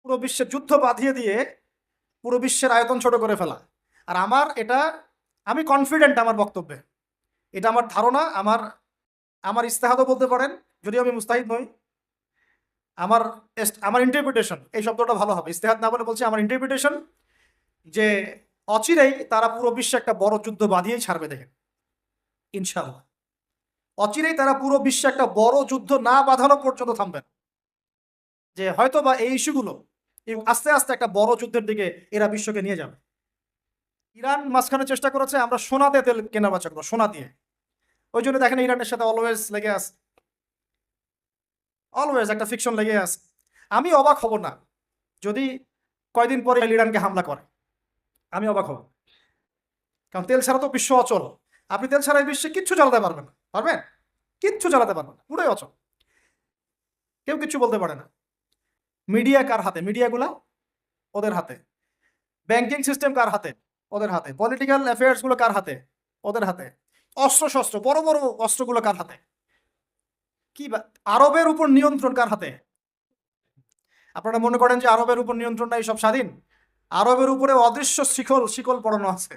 পুরো বিশ্বের যুদ্ধ বাঁধিয়ে দিয়ে পুরো বিশ্বের আয়তন ছোট করে ফেলা। আর আমি কনফিডেন্ট আমার বক্তব্যে, এটা আমার ধারণা, আমার ইস্তেহাদও বলতে পারেন, যদিও আমি মুস্তাহিদ নই। আমার আমার ইন্টারপ্রিটেশন, এই শব্দটা ভালো হবে, ইস্তেহাদ না বলে বলছি আমার ইন্টারপ্রিটেশন, যে অচিরেই তারা পুরো বিশ্বে একটা বড় যুদ্ধ বাঁধিয়েই ছাড়বে, দেখেন ইনশাআল্লাহ। অচিরেই তারা পুরো বিশ্বে একটা বড় যুদ্ধ না বাঁধানো পর্যন্ত থামবেন, যে হয়তো বা এই ইস্যুগুলো আস্তে আস্তে একটা বড় যুদ্ধের দিকে এরা বিশ্বকে নিয়ে যাবে। ইরান মাঝখানে চেষ্টা করেছে আমরা সোনাতে তেল কেনা বেচা করবো, সোনা দিয়ে। ওই জন্য দেখেন ইরানের সাথে অলওয়েজ লেগে আছে, অলওয়েজ একটা ফিকশন লেগে আছে। আমি অবাক হব না যদি কয়দিন পরে ইরানকে হামলা করে, আমি অবাক হব। কারণ তেল ছাড়া তো বিশ্ব অচল। আপনি তেল ছাড়া এই বিশ্বে কিচ্ছু চালাতে পারবেন না, পারবেন? কিচ্ছু চালাতে পারবেন না, পুরোই অচল, কেউ কিচ্ছু বলতে পারে না। মিডিয়া কার হাতে? মিডিয়াগুলা ওদের হাতে। ব্যাংকিং সিস্টেম কার হাতে? ওদের হাতে। পলিটিক্যাল অ্যাফেয়ার্স গুলো কার হাতে? ওদের হাতে। অস্ত্র শস্ত্র, বড় বড় অস্ত্রগুলো কার হাতে? আরবের উপর নিয়ন্ত্রণ কার হাতে? আপনারা মনে করেন যে আরবের উপর নিয়ন্ত্রণ নাই, সব স্বাধীন? আরবের উপরে অদৃশ্য শিকল শিকল পড়ানো আছে।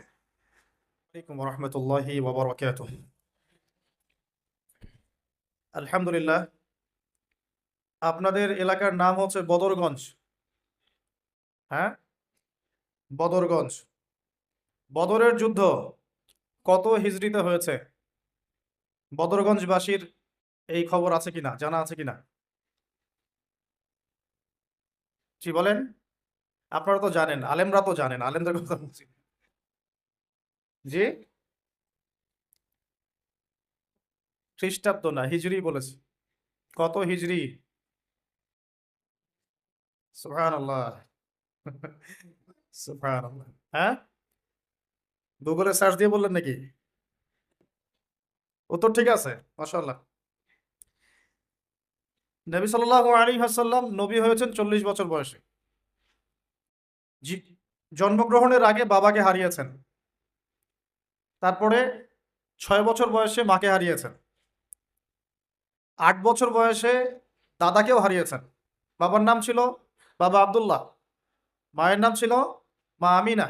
আলাইকুম ওয়া রাহমাতুল্লাহি ওয়া বারাকাতুহু। আলহামদুলিল্লাহ। আপনাদের এলাকার নাম হচ্ছে বদরগঞ্জ, হ্যাঁ? বদরগঞ্জ। বদরের যুদ্ধ কত হিজরিতে হয়েছে? বদরগঞ্জবাসীর এই খবর আছে কিনা, জানা আছে কিনা? জি বলেন। আপনারা তো জানেন, আলেমরা তো জানেন, আলেমদের কথা বলছি। জি, খ্রিস্টাব্দ না, হিজরি বলেছি। কত হিজরি? সুবহানাল্লাহ। সুবহানাল্লাহ। হ্যাঁ, গুগলে সার্চ দিয়ে বললেন নাকি? উত্তর ঠিক আছে, মাশাআল্লাহ। নবী সাল্লাল্লাহু আলাইহি ওয়াসাল্লাম নবী হয়েছেন 40 বছর বয়সে। জন্মগ্রহণের আগে বাবাকে হারিয়েছেন, তারপরে 6 বছর বয়সে মাকে হারিয়েছেন, 8 বছর বয়সে দাদাকেও হারিয়েছেন। বাবার নাম ছিল বাবা আব্দুল্লাহ, মায়ের নাম ছিল মা আমিনা,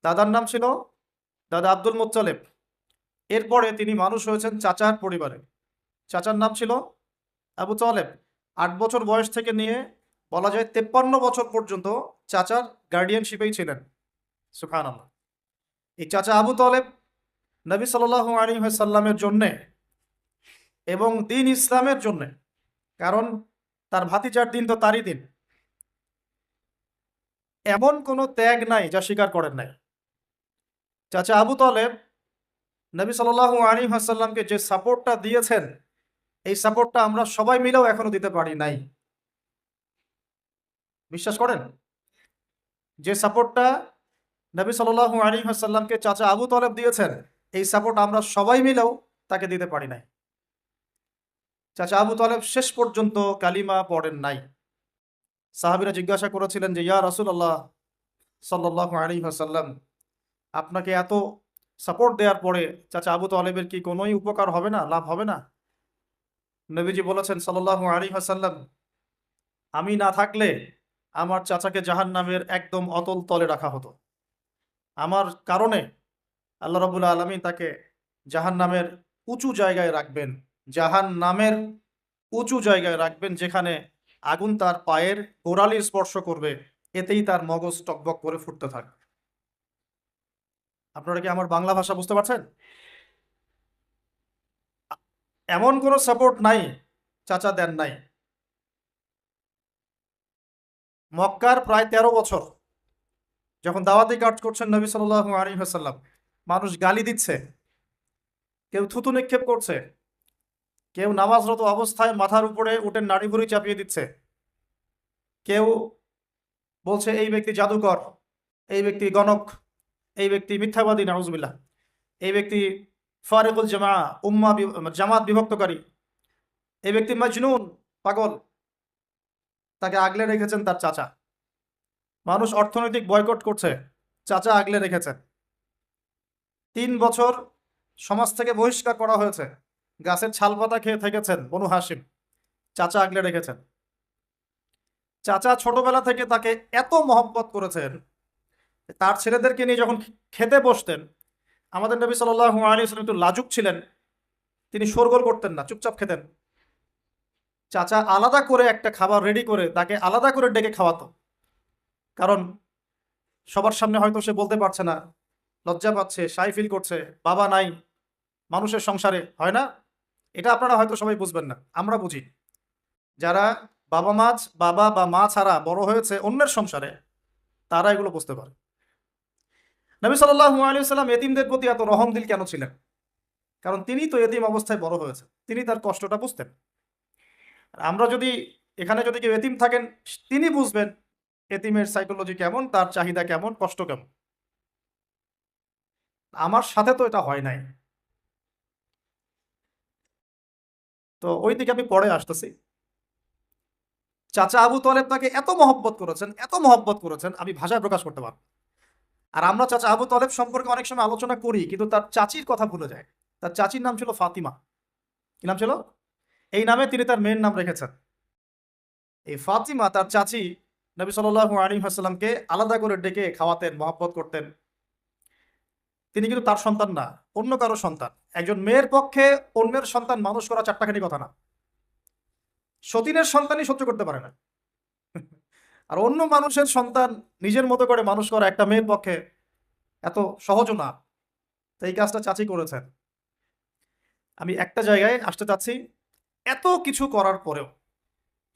দাদার নাম ছিল দাদা আব্দুল মুত্তালিব। এরপরে তিনি মানুষ হয়েছেন চাচার পরিবারে, চাচার নাম ছিল আবু তালেব। 8 বছর বয়স থেকে নিয়ে বলা যায় 53 বছর পর্যন্ত চাচার গার্ডিয়ানশিপেই ছিলেন। সুবহানাল্লাহ। এই চাচা আবু তালেব নবী সাল্লাল্লাহু আলাইহি ওয়াসাল্লামের জন্যে এবং দিন ইসলামের জন্যে, কারণ তার ভাতিজার দিন তো তারই দিন, এমন কোনো ত্যাগ নাই যা স্বীকার করেন নাই। চাচা আবু তালেব নবী সাল্লাল্লাহু আলাইহি ওয়াসাল্লামকে যে সাপোর্টটা দিয়েছেন, এই সাপোর্টটা আমরা সবাই মিলেও এখনো দিতে পারি নাই। বিশ্বাস করেন? যে সাপোর্টটা নবী সাল্লাল্লাহু আলাইহি ওয়াসাল্লামকে চাচা আবু তালেব দিয়েছেন, এই সাপোর্ট আমরা সবাই মিলেও তাকে দিতে পারি নাই। চাচা আবু তালেব শেষ পর্যন্ত কালিমা পড়েন নাই। সাহাবীরা জিজ্ঞাসা করেছিলেন যে ইয়া রাসূলুল্লাহ সাল্লাল্লাহু আলাইহি ওয়াসাল্লাম, আপনাকে এত সাপোর্ট দেওয়ার পরে চাচা আবু তালেবের কি কোনোই উপকার হবে না, লাভ হবে না? নবীজি বলেছেন সাল্লাল্লাহু আলাইহি ওয়াসাল্লাম, আমি না থাকলে আমার চাচাকে জাহান্নামের একদম অতল তলে রাখা হতো। আমার কারণে আল্লাহ রাব্বুল আলামিন তাকে জাহান্নামের উঁচু জায়গায় রাখবেন, জাহান্নামের উঁচু জায়গায় রাখবেন, যেখানে আগুন তার পায়ের গোড়ালি স্পর্শ করবে, এতেই তার মগজ টকবক করে ফুটতে থাকবে। আপনারা কি আমার বাংলা ভাষা বুঝতে পারছেন? এমন কোনো সাপোর্ট নাই চাচা দেন নাই। মক্কার প্রায় 13 বছর যখন দাওয়াতি কাজ করছেন নবী সাল্লাল্লাহু আলাইহি ওয়াসাল্লাম, মানুষ গালি দিচ্ছে, কেউ থুতু নিক্ষেপ করছে, কেউ নামাজরত অবস্থায় মাথার উপরে উটের নাড়ি ভুঁড়ি চাপিয়ে দিচ্ছে, কেউ বলছে এই ব্যক্তি জাদুকর, এই ব্যক্তি গণক, এই ব্যক্তি মিথ্যাবাদী, নাউজুবিল্লাহ, এই ব্যক্তি ফারিকুল জামা, জামাত বিভক্তকারী, এই ব্যক্তি মজনুন, পাগল। তাকে আগলে রেখেছেন তার চাচা। মানুষ অর্থনৈতিক বয়কট করছে, চাচা আগলে রেখেছেন। 3 বছর সমাজ থেকে বহিষ্কার করা হয়েছে, গাছের ছাল পাতা খেয়ে থেকেছেন বনু হাসিম, চাচা আগলে রেখেছেন। চাচা ছোটবেলা থেকে তাকে এত মহব্বত করেছেন, তার ছেলেদেরকে নিয়ে যখন খেতে বসতেন, আমাদের নবী সাল্লাল্লাহু আলাইহি ওয়াসাল্লাম একটু লাজুক ছিলেন, তিনি শোরগোল করতেন না, চুপচাপ খেতেন। চাচা আলাদা করে একটা খাবার রেডি করে তাকে আলাদা করে ডেকে খাওয়াতো, কারণ সবার সামনে হয়তো সে বলতে পারছে না, লজ্জা পাচ্ছে, শাই ফিল করছে, বাবা নাই মানুষের সংসারে, হয় না? এটা আপনারা হয়তো সবাই বুঝবেন না, আমরা বুঝি। যারা বাবা বা মা ছাড়া বড় হয়েছে অন্যের সংসারে, তারা এগুলো বুঝতে পারে। নবী সাল্লাল্লাহু আলাইহি ওয়াসাল্লাম এতিমদের প্রতি এত রহমদিল কেন ছিলেন? কারণ তিনি তো এতিম অবস্থায় বড় হয়েছে, তিনি তার কষ্টটা বুঝতেন। আর আমরা যদি এখানে যদি কেউ এতিম থাকেন, তিনি বুঝবেন এতিমের সাইকোলজি কেমন, তার চাহিদা কেমন, কষ্ট কেমন। আমার সাথে তো এটা হয় নাই। তো ওই দিকে আমি পরে আসতেছি। চাচা আবু তলেব তাকে এত মহব্বত করেছেন, এত মহব্বত করেছেন, আমি ভাষায় প্রকাশ করতে পারব। আর আমরা চাচা আবু তলেব সম্পর্কে অনেক সময় আলোচনা করি, কিন্তু তার চাচির কথা ভুলে যায়। তার চাচির নাম ছিল ফাতিমা। কি নাম ছিল? এই নামে তিনি তার মেয়ের নাম রেখেছেন। এই ফাতিমা তার চাচি নবী সাল্লাল্লাহু আলাইহি ওয়াসাল্লামকে আলাদা করে ডেকে খাওয়াতেন, মহব্বত করতেন। তিনি কিন্তু তার সন্তান না, অন্য কারো সন্তান। একজন মেয়ের পক্ষে অন্যের সন্তান মানুষ করা চারটাখানি কথা না। সতীনের সন্তানই সহ্য করতে পারে না, আর অন্য মানুষের সন্তান নিজের মতো করে মানুষ করা একটা মেয়ের পক্ষে এত সহজও না। তো এই কাজটা চাচি করেছেন। আমি একটা জায়গায় আসতে চাচ্ছি, এত কিছু করার পরেও,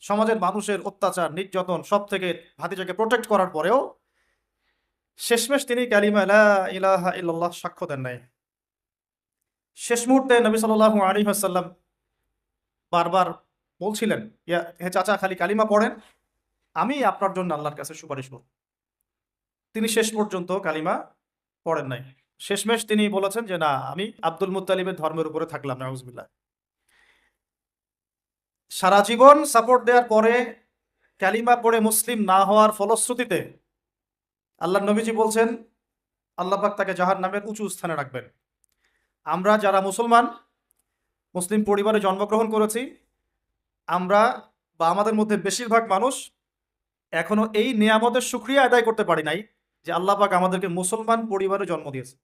সমাজের মানুষের অত্যাচার নির্যাতন সব থেকে ভাতিজাকে প্রোটেক্ট করার পরেও শেষমেশ তিনি কালিমা লা ইলাহা ইল্লাল্লাহ সাক্ষ্য দেন নাই। শেষ মুহূর্তে নবী সাল্লাল্লাহু আলাইহি ওয়াসাল্লাম বারবার বলছিলেন, হে চাচা, খালি কালিমা পড়েন, আমি আপনার জন্য আল্লাহর কাছে সুপারিশ করব। তিনি শেষ পর্যন্ত কালিমা পড়েন নাই। শেষমেশ তিনি বলেছেন যে না, আমি আব্দুল মুত্তালিবের ধর্মের উপরে থাকলাম, নাউজুবিল্লাহ। সারা জীবন সাপোর্ট দেওয়ার পরে কালিমা পড়ে মুসলিম না হওয়ার ফলশ্রুতিতে আল্লাহ নবীজি বলছেন আল্লাহ পাক তাকে জাহান্নামের উঁচু স্থানে রাখবেন। আমরা যারা মুসলমান, মুসলিম পরিবারে জন্মগ্রহণ করেছি, আমরা বা আমাদের মধ্যে বেশিরভাগ মানুষ এখনো এই নিয়ামতের শুকরিয়া আদায় করতে পারি নাই যে আল্লাহ পাক আমাদেরকে মুসলমান পরিবারে জন্ম দিয়েছে,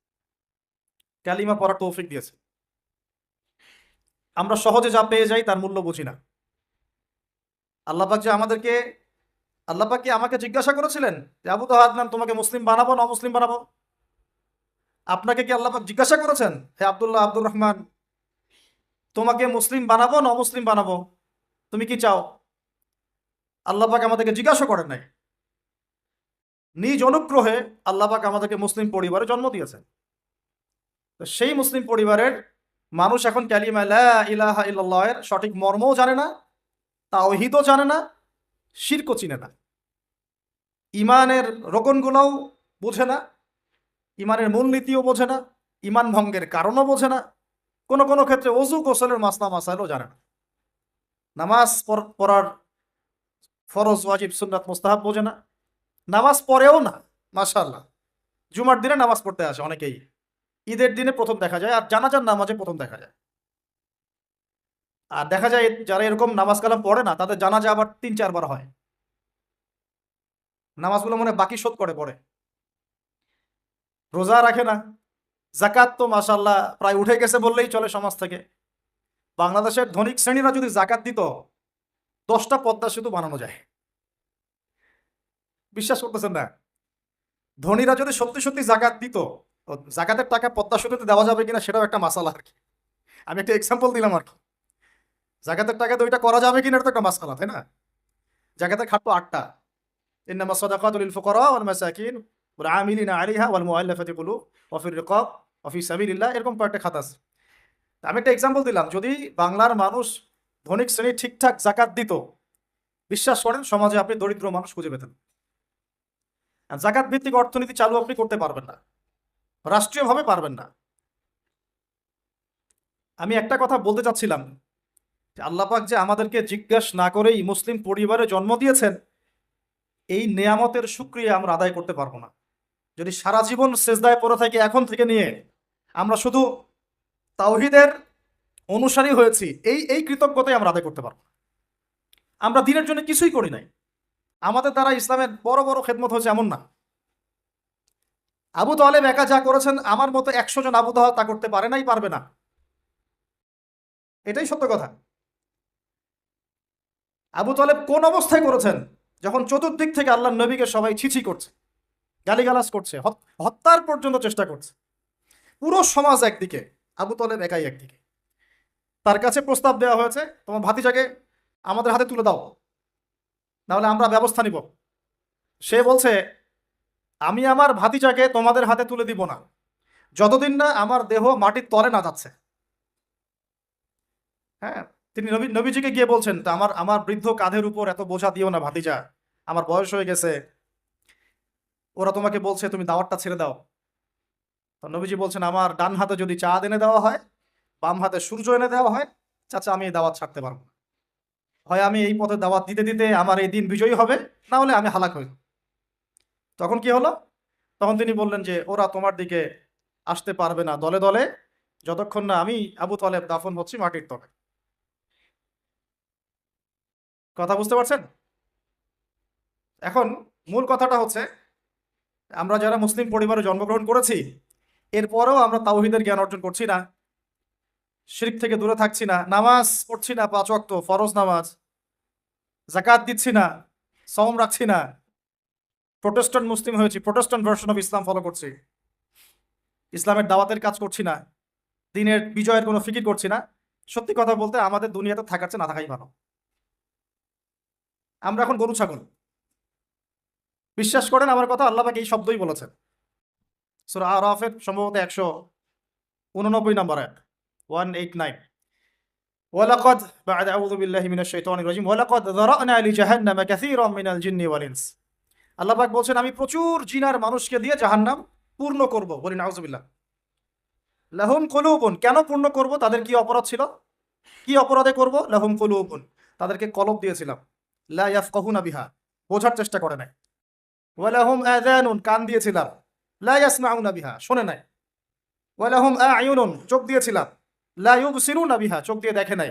কালিমা পড়ার তৌফিক দিয়েছে। আমরা সহজে যা পেয়ে যাই তার মূল্য বুঝি না। আল্লাহ পাক যে আমাদেরকে, আল্লাহ পাক কি আমাকে জিজ্ঞাসা করেছিলেন যে আবু তো আদনান, তোমাকে মুসলিম বানাবো না অমুসলিম বানাবো? আপনাকে কি আল্লাহ পাক জিজ্ঞাসা করেছেন, হে আব্দুল্লাহ, আব্দুর রহমান, তোমাকে মুসলিম বানাবো না অমুসলিম বানাবো, তুমি কি চাও? আল্লাহ পাক আমাদেরকে জিজ্ঞাসা করেন নাই। নিজ অনুগ্রহে আল্লাহ পাক আমাদেরকে মুসলিম পরিবারে জন্ম দিয়েছেন। তো সেই মুসলিম পরিবারের মানুষ এখন কালিমা লা ইলাহা ইল্লাল্লাহ এর সঠিক মর্মও জানে না, তাওহীদও জানে না, শিরকও চিনে না, ইমানের রোকনগুলোও বোঝে না, ইমানের মূলনীতিও বোঝে না, ইমান ভঙ্গের কারণও বোঝে না, কোনো কোনো ক্ষেত্রে ওযু গোসলের মাসলা মাসাইলও জানে না, নামাজ পড়ার ফরজ ওয়াজিব সুন্নাত মুস্তাহাব বোঝে না, নামাজ পড়েও না। মাশাআল্লাহ, জুমার দিনে নামাজ পড়তে আসে অনেকেই, ঈদের দিনে প্রথম দেখা যায়, আর জানাজার নামাজে প্রথম দেখা যায়। আর দেখা যায় যারা এরকম নামাজ কালাম পড়ে না, তাদের জানাজা আবার ৩-৪ বার হয়। নামাজগুলো মনে হয় বাকি শোধ করে পড়ে। রোজা রাখে না। জাকাত তো মাশাআল্লাহ প্রায় উঠে গেছে বললেই চলে সমাজ থেকে। বাংলাদেশের ধনিক শ্রেণীরা যদি জাকাত দিত, 10টা পদ্মা সেতু বানানো যায়। বিশ্বাস করতেছেন না? ধনীরা যদি সত্যি সত্যি জাকাত দিত, জাকাতের টাকা পদ্মা সেতুতে দেওয়া যাবে কিনা সেটাও একটা মাসালা আর কি। আমি একটা এক্সাম্পল দিলাম আর কি। জাকাতের টাকা তো ওইটা করা যাবে কিনা এটা তো একটা মাসালা, তাই না? জাকাতের খাত তো 8টা। ইন্নামাস সাদাকাতু লিল ফুকারা ওয়াল মাসাকিন ওয়াল আমিলিনা আলাইহা ওয়াল মুআল্লাফাতি কুলুব ওয়া ফির রিকাব ওয়া ফি সাবিলিল্লাহ, এরকম কয়েকটা খাত আছে। আমি একটা এক্সাম্পল দিলাম, যদি বাংলার মানুষ ধনিক শ্রেণী ঠিকঠাক জাকাত দিত, বিশ্বাস করেন সমাজে আপনি দরিদ্র মানুষ খুঁজে পেতেন। আর জাকাত ভিত্তিক অর্থনীতি চালু আপনি করতে পারবেন না, রাষ্ট্রীয়ভাবে পারবেন না। আমি একটা কথা বলতে চাচ্ছিলাম যে আল্লাহ পাক যে আমাদেরকে জিজ্ঞাসা না করেই মুসলিম পরিবারে জন্ম দিয়েছেন, এই নেয়ামতের শুকরিয়া আমরা আদায় করতে পারবো না। যদি সারা জীবন সেজদায় পড়ে থাকি, এখন থেকে নিয়ে আমরা শুধু তাওহীদের অনুসারী হয়েছি, এই এই কৃতজ্ঞতাই আমরা আদায় করতে পারবো না। আমরা দিনের জন্য কিছুই করি নাই, আমাদের দ্বারা ইসলামের বড় বড় খেদমত হয়েছে এমন না। আবু তালেব একা যা করেছেন আমার মতো 100 জন আবু তাহেব তা করতে পারে নাই, পারবে না। এটাই সত্য কথা। আবু তালেব কোন অবস্থায় করেছেন? যখন চতুর্দিক থেকে আল্লাহর নবীকে সবাই ছিছি করছে, গালিগালাজ করছে, হত্যার পর্যন্ত চেষ্টা করছে। পুরো সমাজ একদিকে, আবু তালেব একাই একদিকে। তার কাছে প্রস্তাব দেওয়া হয়েছে, তোমার ভাতিজাকে আমাদের হাতে তুলে দাও, নাহলে আমরা ব্যবস্থা নিব। সে বলছে, আমি আমার ভাতিজাকে তোমাদের হাতে তুলে দিব না যতদিন না আমার দেহ মাটির তলে না যাচ্ছে। হ্যাঁ, তিনি নবীজিকে গিয়ে বলছেন, তা আমার আমার বৃদ্ধ কাঁধের উপর এত বোঝা দিও না ভাতিজা, আমার বয়স হয়ে গেছে, ওরা তোমাকে বলছে তুমি দাওয়াতটা ছেড়ে দাও। তো নবীজি বলছেন, আমার ডান হাতে যদি চাঁদ এনে দেওয়া হয়, বাম হাতে সূর্য এনে দেওয়া হয়, চাচা আমি এই দাওয়াত ছাড়তে পারবো না। হয় আমি এই পথে দাওয়াত দিতে দিতে আমার এই দিন বিজয়ী হবে, না হলে আমি হালাক হই। তখন কি হলো? তখন তিনি বললেন যে ওরা তোমার দিকে আসতে পারবে না দলে দলে, যতক্ষণ না আমি আবু তালেব দাফন হচ্ছি মাটির তলে। কথা বুঝতে পারছেন? এখন মূল কথাটা হচ্ছে, আমরা যারা মুসলিম পরিবারে জন্মগ্রহণ করেছি, এরপরেও আমরা তাওহীদের জ্ঞান অর্জন করছি না, শিরক থেকে দূরে থাকছি না, নামাজ পড়ছি না 5 ওয়াক্ত ফরজ নামাজ, যাকাত দিচ্ছি না, সওম রাখছি না, প্রোটেস্ট্যান্ট মুসলিম হয়েছি, Protestant version of Islam follow করছি, ইসলামের দাওয়াতের কাজ করছি না, দিনের বিজয়ের কোনো ফিকির করছি না। সত্যি কথা বলতে আমাদের দুনিয়াতে থাকার চেয়ে না থাকাই ভালো। আমরা এখন গরু ছাগল। বিশ্বাস করেন আমার কথা, আল্লাহ পাক এই শব্দই বলেছেন সূরা আরাফের সম্ভবত 189 নম্বর আয়াত, 189। ওয়ালাকাদ বা'দা আউযু বিল্লাহি মিনাশ শাইতানির রাজিম ওয়ালাকাদ যারা'না লিজাহান্নামা কাসীরাম মিনাল জিন্নি ওয়াল ইনস। আল্লাহ পাক বলছেন, আমি প্রচুর জিন আর মানুষকে দিয়ে জাহান্নাম পূর্ণ করব। বলি নাউযুবিল্লাহ। লাহুম কুলুবুন, কেন পূর্ণ করব? তাদের কি অপরাধ ছিল? কি অপরাধে করব? লাহুম কুলুবুন, তাদেরকে কলব দিয়েছিলাম, লা ইয়াফকাহুনা বিহা, বোঝার চেষ্টা করে নাই। ওয়ালাহুম আযানুন, কান দিয়েছিলাম, লা ইয়াসমাউনা বিহা, শোনে নাই। ওয়ালাহুম আ'য়ুনুন, চোখ দিয়েছিলাম, লা ইউবসিরুনা বিহা, চোখ দিয়ে দেখে নাই।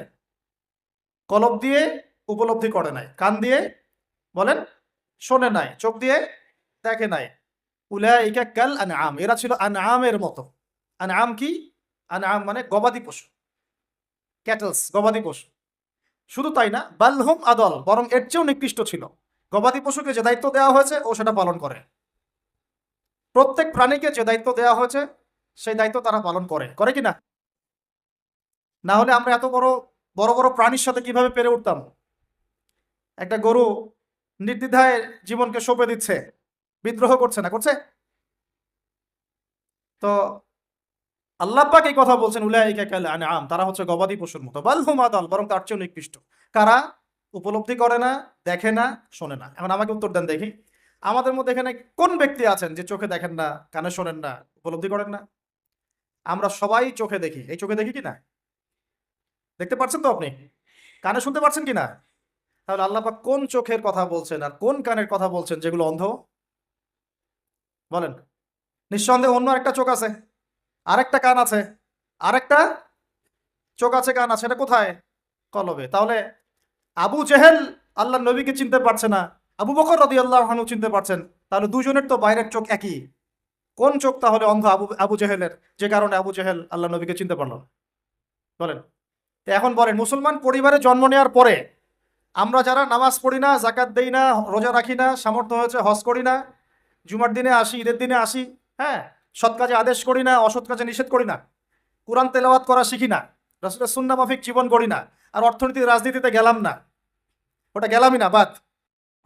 কলব দিয়ে উপলব্ধি করে নাই, কান দিয়ে বলেন শোনে নাই, চোখ দিয়ে দেখে নাই। উলাইকা কাল আনআম, এরা ছিল আনআমের মতো। আনআম কি? আনআম মানে গবাদি পশু, ক্যাটলস, গবাদি পশু। শুধু তাই না, বালহুম আদল, বরং এর চেয়েও নিকৃষ্ট ছিল। গবাদি পশুকে যে দায়িত্ব দেওয়া হয়েছে ও সেটা পালন করে। প্রত্যেক প্রাণীকে যে দায়িত্ব দেওয়া হয়েছে সেই দায়িত্ব তারা পালন করে, করে কি না? না হলে আমরা এত বড় বড় বড় প্রাণীর সাথে কিভাবে পেরে উঠতাম? একটা গরু নির্দ্বিধায় জীবনকে সঁপে দিচ্ছে, বিদ্রোহ করছে না, করছে? তো আল্লাহ পাক এই কথা বলছেন, উলাইকা কাল আনআম, তারা হচ্ছে গবাদি পশুর মতো, বাল হুম আদাল, বরং তার চেয়েও নিকৃষ্ট। কারা? উপলব্ধি করে না, দেখে না, শোনে না। এখন আমাকে উত্তর দেন দেখি, আমাদের মধ্যে এখানে কোন ব্যক্তি আছেন যে চোখে দেখেন না, কানে শোনেন না, উপলব্ধি করেন না? আমরা সবাই চোখে দেখি। এই চোখে দেখি কি না? দেখতে পাচ্ছেন তো আপনি? কানে শুনতে পাচ্ছেন কি না? তাহলে আল্লাহ পাক কোন চোখের কথা বলছেন আর কোন কানের কথা বলছেন যেগুলো অন্ধ? বলেন। নিঃসন্দেহে অন্য একটা চোখ আছে, আরেকটা কান আছে, আরেকটা চোখ আছে, কান আছে, এটা কোথায়? কলবে। তাহলে আবু জেহেল আল্লাহর নবীকে চিনতে পারছে না, আবু বকর রাদিয়াল্লাহু আনহু চিনতে পারছেন, তাহলে দুজনের তো বাইরের চোখ একই। কোন চোখ তাহলে অন্ধ আবু আবু জেহেলের, যে কারণে আবু জেহেল আল্লাহর নবীকে চিনতে পারল না? বলেন। তো এখন বলেন, মুসলমান পরিবারে জন্ম নেওয়ার পরে আমরা যারা নামাজ পড়ি না, যাকাত দেই না, রোজা রাখি না, সামর্থ্য হয়েছে হজ করি না, জুমার দিনে আসি, ঈদের দিনে আসি, হ্যাঁ, সৎ কাজে আদেশ করি না, অসৎ কাজে নিষেধ করি না, কোরআন তেলাওয়াত করা শিখি না, রাসূলের সুন্নাহ মাফিক জীবন গড়ি না, আর অর্থনীতি রাজনীতিতে গেলাম না, ওটা গেলামই না, বাদ,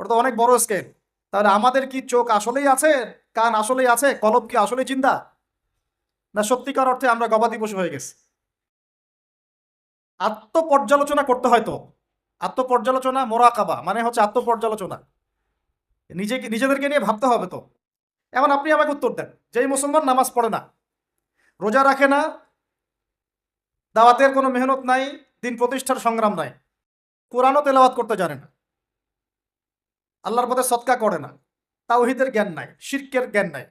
ওটা তো অনেক বড় স্কেল। তাহলে আমাদের কি চোখ আসলেই আছে, কান আসলেই আছে, কলব কি আসলেই জিন্দা, না সত্যিকার অর্থে আমরা গবাদি পশু হয়ে গেছি? আত্মপর্যালোচনা করতে হয় তো। আত্মপর্যালোচনা, মোরাকাবা মানে হচ্ছে আত্মপর্যালোচনা, নিজেদেরকে নিয়ে ভাবতে হবে তো। এখন আপনি আমাকে উত্তর দেন, যেই মুসলমান নামাজ পড়ে না, রোজা রাখে না, দাওয়াতের কোনো মেহনত নাই, দিন প্রতিষ্ঠার সংগ্রাম নাই, কোরআনও তেলাওয়াত করতে জানে না, আল্লাহর পথে সদকা করে না, তাওহীদের জ্ঞান নাই, শিরকের জ্ঞান নাই,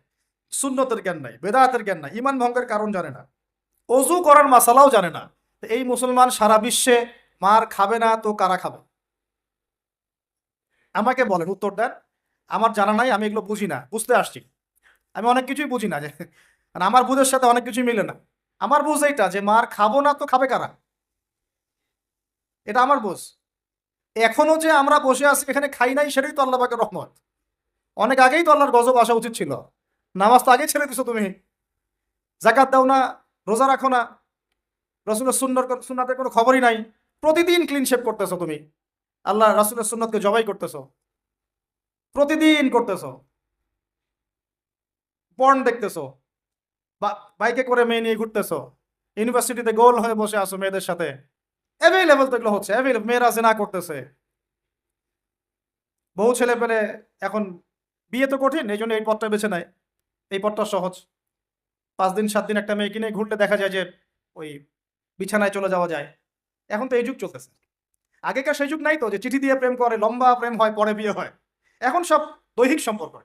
সুন্নতের জ্ঞান নাই, বেদাতের জ্ঞান নাই, ঈমান ভঙ্গের কারণ জানে না, ওযু করার মাসালাও জানে না, তো এই মুসলমান সারা বিশ্বে মার খাবে না তো কারা খাবে? আমাকে বলেন, উত্তর দেন। আমার জানা নাই, আমি এগুলো বুঝি না, বুঝতে আসছি। আমি অনেক কিছুই বুঝি না, যে মানে আমার বুঝের সাথে অনেক কিছুই মিলে না। আমার বুঝ এইটা যে মার খাবো না তো খাবে কারা, এটা আমার বুঝ। এখনো যে আমরা বসে আছি এখানে খাই নাই, সেটাই তো আল্লাহ পাকের রহমত। অনেক আগেই তো আল্লাহর গজব আসা উচিত ছিল। নামাজ তো আগেই ছেড়ে দিছো তুমি, জাকাত দাও না, রোজা রাখো না, রসুলের সুন্নাতের কোনো খবরই নাই, প্রতিদিন ক্লিন শেভ করতেছো তুমি, আল্লাহ রাসূলের সুন্নতকে জবাই করতেছো, প্রতিদিন করতেছো, পর্ন দেখতেছো, বাইকে করে মেয়ে নিয়ে ঘুরতেছো, ইউনিভার্সিটিতে গোল হয়ে বসে আসো মেয়েদের সাথে, অ্যাভেলেবল তো এগুলো হচ্ছে, অ্যাভেলেবল, মেয়েরা জেনা করতেছে, বহু ছেলে পেলে এখন বিয়ে তো কঠিন, এই জন্য এই পথটা বেছে নেয়, এই পথটা সহজ। 5 দিন 7 দিন একটা মেয়ে কিনে ঘুরলে দেখা যায় যে ওই বিছানায় চলে যাওয়া যায়। এখন তো এই যুগ চলতেছে। আগেকার সেই যুগ নাই তো, যে চিঠি দিয়ে প্রেম করে, লম্বা প্রেম হয়, পরে বিয়ে হয়। এখন সব দৈহিক সম্পর্ক,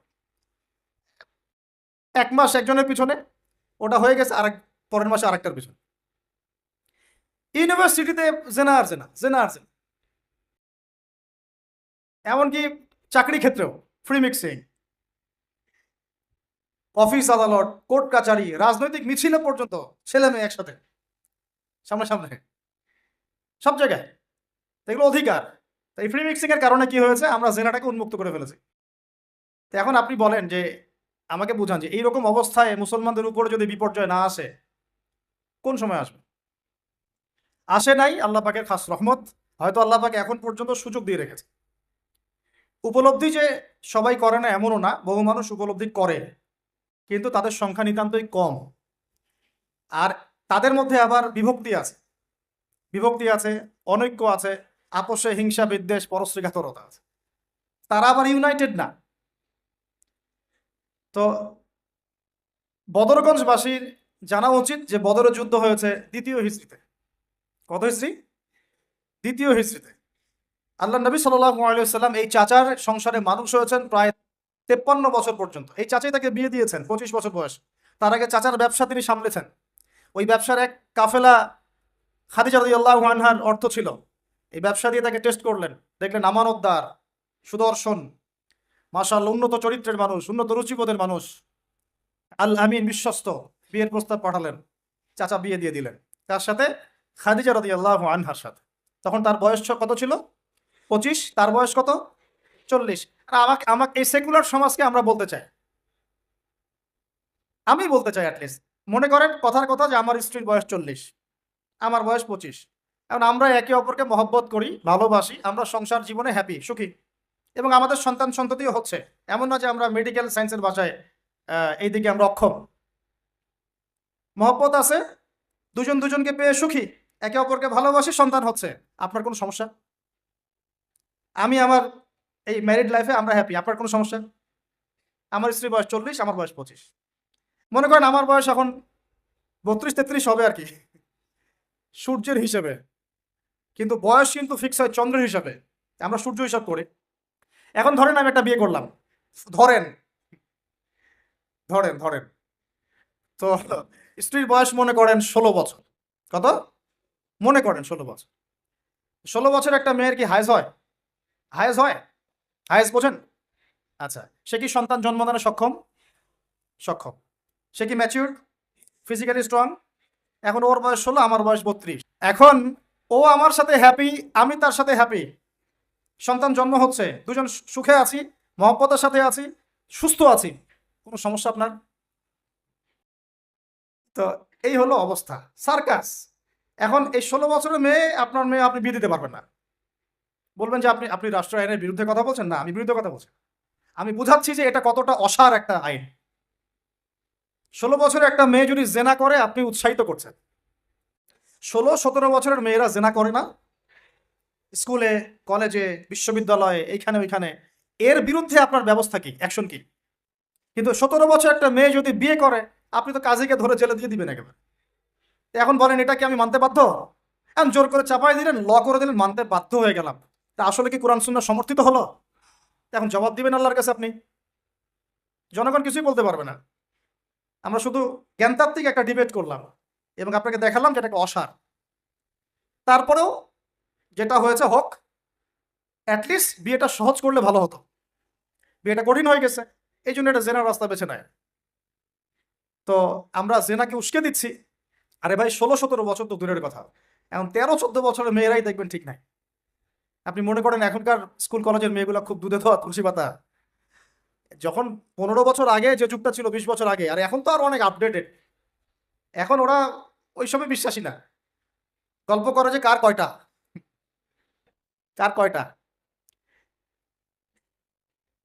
1 মাস একজনের পিছনে, ওটা হয়ে গেছে আরেক, পরের মাসে আরেকটার পিছনে। ইউনিভার্সিটিতে জেনা আর জেনা, জেনা আর জেনা, এমনকি চাকরি ক্ষেত্রেও ফ্রি মিক্সিং, অফিস আদালত, কোর্ট কাচারি, রাজনৈতিক মিছিলে পর্যন্ত ছেলে মেয়ে একসাথে, সামনে সব জায়গায়। তো এগুলো অধিকার। তো এই ফ্রি মিক্সিং এর কারণে কি হয়েছে, আমরা জেনাটাকে উন্মুক্ত করে ফেলেছি। তো এখন আপনি বলেন যে, আমাকে বুঝান যে এইরকম অবস্থায় মুসলমানদের উপরে যদি বিপর্যয় না আসে, কোন সময় আসবে? আসে নাই, আল্লাহ পাকের খাস রহমত। হয়তো আল্লাহ পাক এখন পর্যন্ত সুযোগ দিয়ে রেখেছে। উপলব্ধি যে সবাই করে না এমনও না, বহু মানুষ উপলব্ধি করে, কিন্তু তাদের সংখ্যা নিতান্তই কম। আর তাদের মধ্যে আবার বিভক্তি আছে, অনৈক্য আছে, আপোষে হিংসা বিদ্বেষ পরশ্রীঘাতরতা আছে, তারা আবার ইউনাইটেড না। তো বদরগঞ্জবাসীর জানা উচিত যে বদরের যুদ্ধ হয়েছে 2য় হিজরিতে। কত হিজরি? 2য় হিজরিতে। আল্লাহ নবী সাল্লাল্লাহু আলাইহি ওয়াসাল্লাম এই চাচার সংসারে মানুষ হয়েছেন প্রায় 53 বছর পর্যন্ত। এই চাচাই তাকে বিয়ে দিয়েছেন 25 বছর বয়স। তার আগে চাচার ব্যবসা তিনি সামলেছেন। ওই ব্যবসার এক কাফেলা খাদিজা রাদিয়াল্লাহু আনহার অর্থ ছিল। এই ব্যবসা দিয়ে তাকে টেস্ট করলেন, দেখলেন আমানতদার, সুদর্শন, মাশাআল্লাহ উন্নত চরিত্রের মানুষ, উন্নত রুচিবোধের মানুষ, আল আমিন, বিশ্বস্ত। বিয়ের প্রস্তাব পাঠালেন, চাচা বিয়ে দিয়ে দিলেন। তার সাথে? খাদিজা রাদিয়াল্লাহু আনহার সাথে। তখন তার বয়স কত ছিল? 25। তার বয়স কত? 40। আর আমাকে এই সেকুলার সমাজকে আমরা বলতে চাই, আমি বলতে চাই অ্যাটলিস্ট, মনে করেন কথার কথা যে আমার স্ত্রীর বয়স 40, আমার বয়স 25। এখন আমরা একে অপরকে মহব্বত করি, ভালোবাসি, আমরা সংসার জীবনে হ্যাপি, সুখী, এবং আমাদের সন্তান সন্ততিও হচ্ছে। এমন না যে আমরা মেডিকেল সায়েন্সের ভাষায় এইদিকে আমরা অক্ষম। মহব্বত আছে, দুজন দুজনকে পেয়ে সুখী, একে অপরকে ভালোবাসি, সন্তান হচ্ছে। আপনার কোনো সমস্যা? আমি আমার এই ম্যারিড লাইফে আমরা হ্যাপি, আপনার কোনো সমস্যা? আমার স্ত্রীর বয়স 40, আমার বয়স 25। মনে করেন আমার বয়স এখন 32-33 হবে আর কি, সূর্যের হিসেবে। কিন্তু বয়স কিন্তু ফিক্স হয় চন্দ্রের হিসাবে, আমরা সূর্য হিসাব করি। এখন ধরেন আমি একটা বিয়ে করলাম, ধরেন ধরেন ধরেন তো স্ত্রীর বয়স মনে করেন 16 বছর। কত? মনে করেন 16 বছর। 16 বছর একটা মেয়ের কি হায়েজ হয়? হায়েজ হয়? হায়েজ বোঝেন? আচ্ছা, সে কি সন্তান জন্মদানে সক্ষম? সক্ষম। সে কি ম্যাচিউরড, ফিজিক্যালি স্ট্রং? এখন ওর বয়স 16, আমার বয়স 32। এখন ও আমার সাথে হ্যাপি, আমি তার সাথে হ্যাপি, সন্তান জন্ম হচ্ছে, দুজন সুখে আছি, মহব্বতের সাথে আছি, সুস্থ আছি। কোনো সমস্যা আপনার? তো এই হলো অবস্থা, সার্কাস। এখন এই 16 বছরের মেয়ে, আপনার মেয়ে, আপনি বিয়ে দিতে পারবেন না। বলবেন যে আপনি আপনি রাষ্ট্র আইনের বিরুদ্ধে কথা বলছেন। না, আমি বিরুদ্ধে কথা বলছি, আমি বুঝাচ্ছি যে এটা কতটা অসার একটা আইন। 16 বছরের একটা মেয়ে যদি জেনা করে, আপনি উৎসাহিত করছেন। 16-17 বছরের মেয়েরা জেনা করে না? স্কুলে, কলেজে, বিশ্ববিদ্যালয়ে, এইখানে ওইখানে, এর বিরুদ্ধে আপনার ব্যবস্থা কি, অ্যাকশন কি? কিন্তু 17 বছর একটা মেয়ে যদি বিয়ে করে, আপনি তো কাজীকে ধরে জেলে দিয়ে দিবেন একেবারে। এখন বলেন এটা কি আমি মানতে বাধ্য? এখন জোর করে চাপাই দিলেন, ল করে দিলেন, মানতে বাধ্য হয়ে গেলাম। তা আসলে কি কোরআন সুন্নাহ সমর্থিত হলো? এখন জবাব দিবেন আল্লাহর কাছে আপনি। জনগণ কিছুই বলতে পারবে না। আমরা শুধু জ্ঞানতাত্ত্বিক একটা ডিবেট করলাম এবং আপনাকে দেখালাম যেটাকে অসার। তারপরেও যেটা হয়েছে হোক, অ্যাটলিস্ট বিয়েটা সহজ করলে ভালো হতো, বিয়েটা কঠিন হয়ে গেছে, এই জন্য এটা জেনার রাস্তা বেছে নেয়। তো আমরা জেনাকে উস্কে দিচ্ছি। আরে ভাই 16-17 বছর তো দূরের কথা, এখন 13-14 বছরের মেয়েরাই দেখবেন ঠিক নাই। আপনি মনে করেন এখনকার স্কুল কলেজের মেয়েগুলো খুব দুধে ধোয়া তুলসী পাতা? যখন 15 বছর আগে যে যুগটা ছিল, 20 বছর আগে, আর এখন তো আর অনেক আপডেটেড। এখন ওরা ওইসবে বিশ্বাসী না। গল্প করে যে কার কয়টা, কার কয়টা।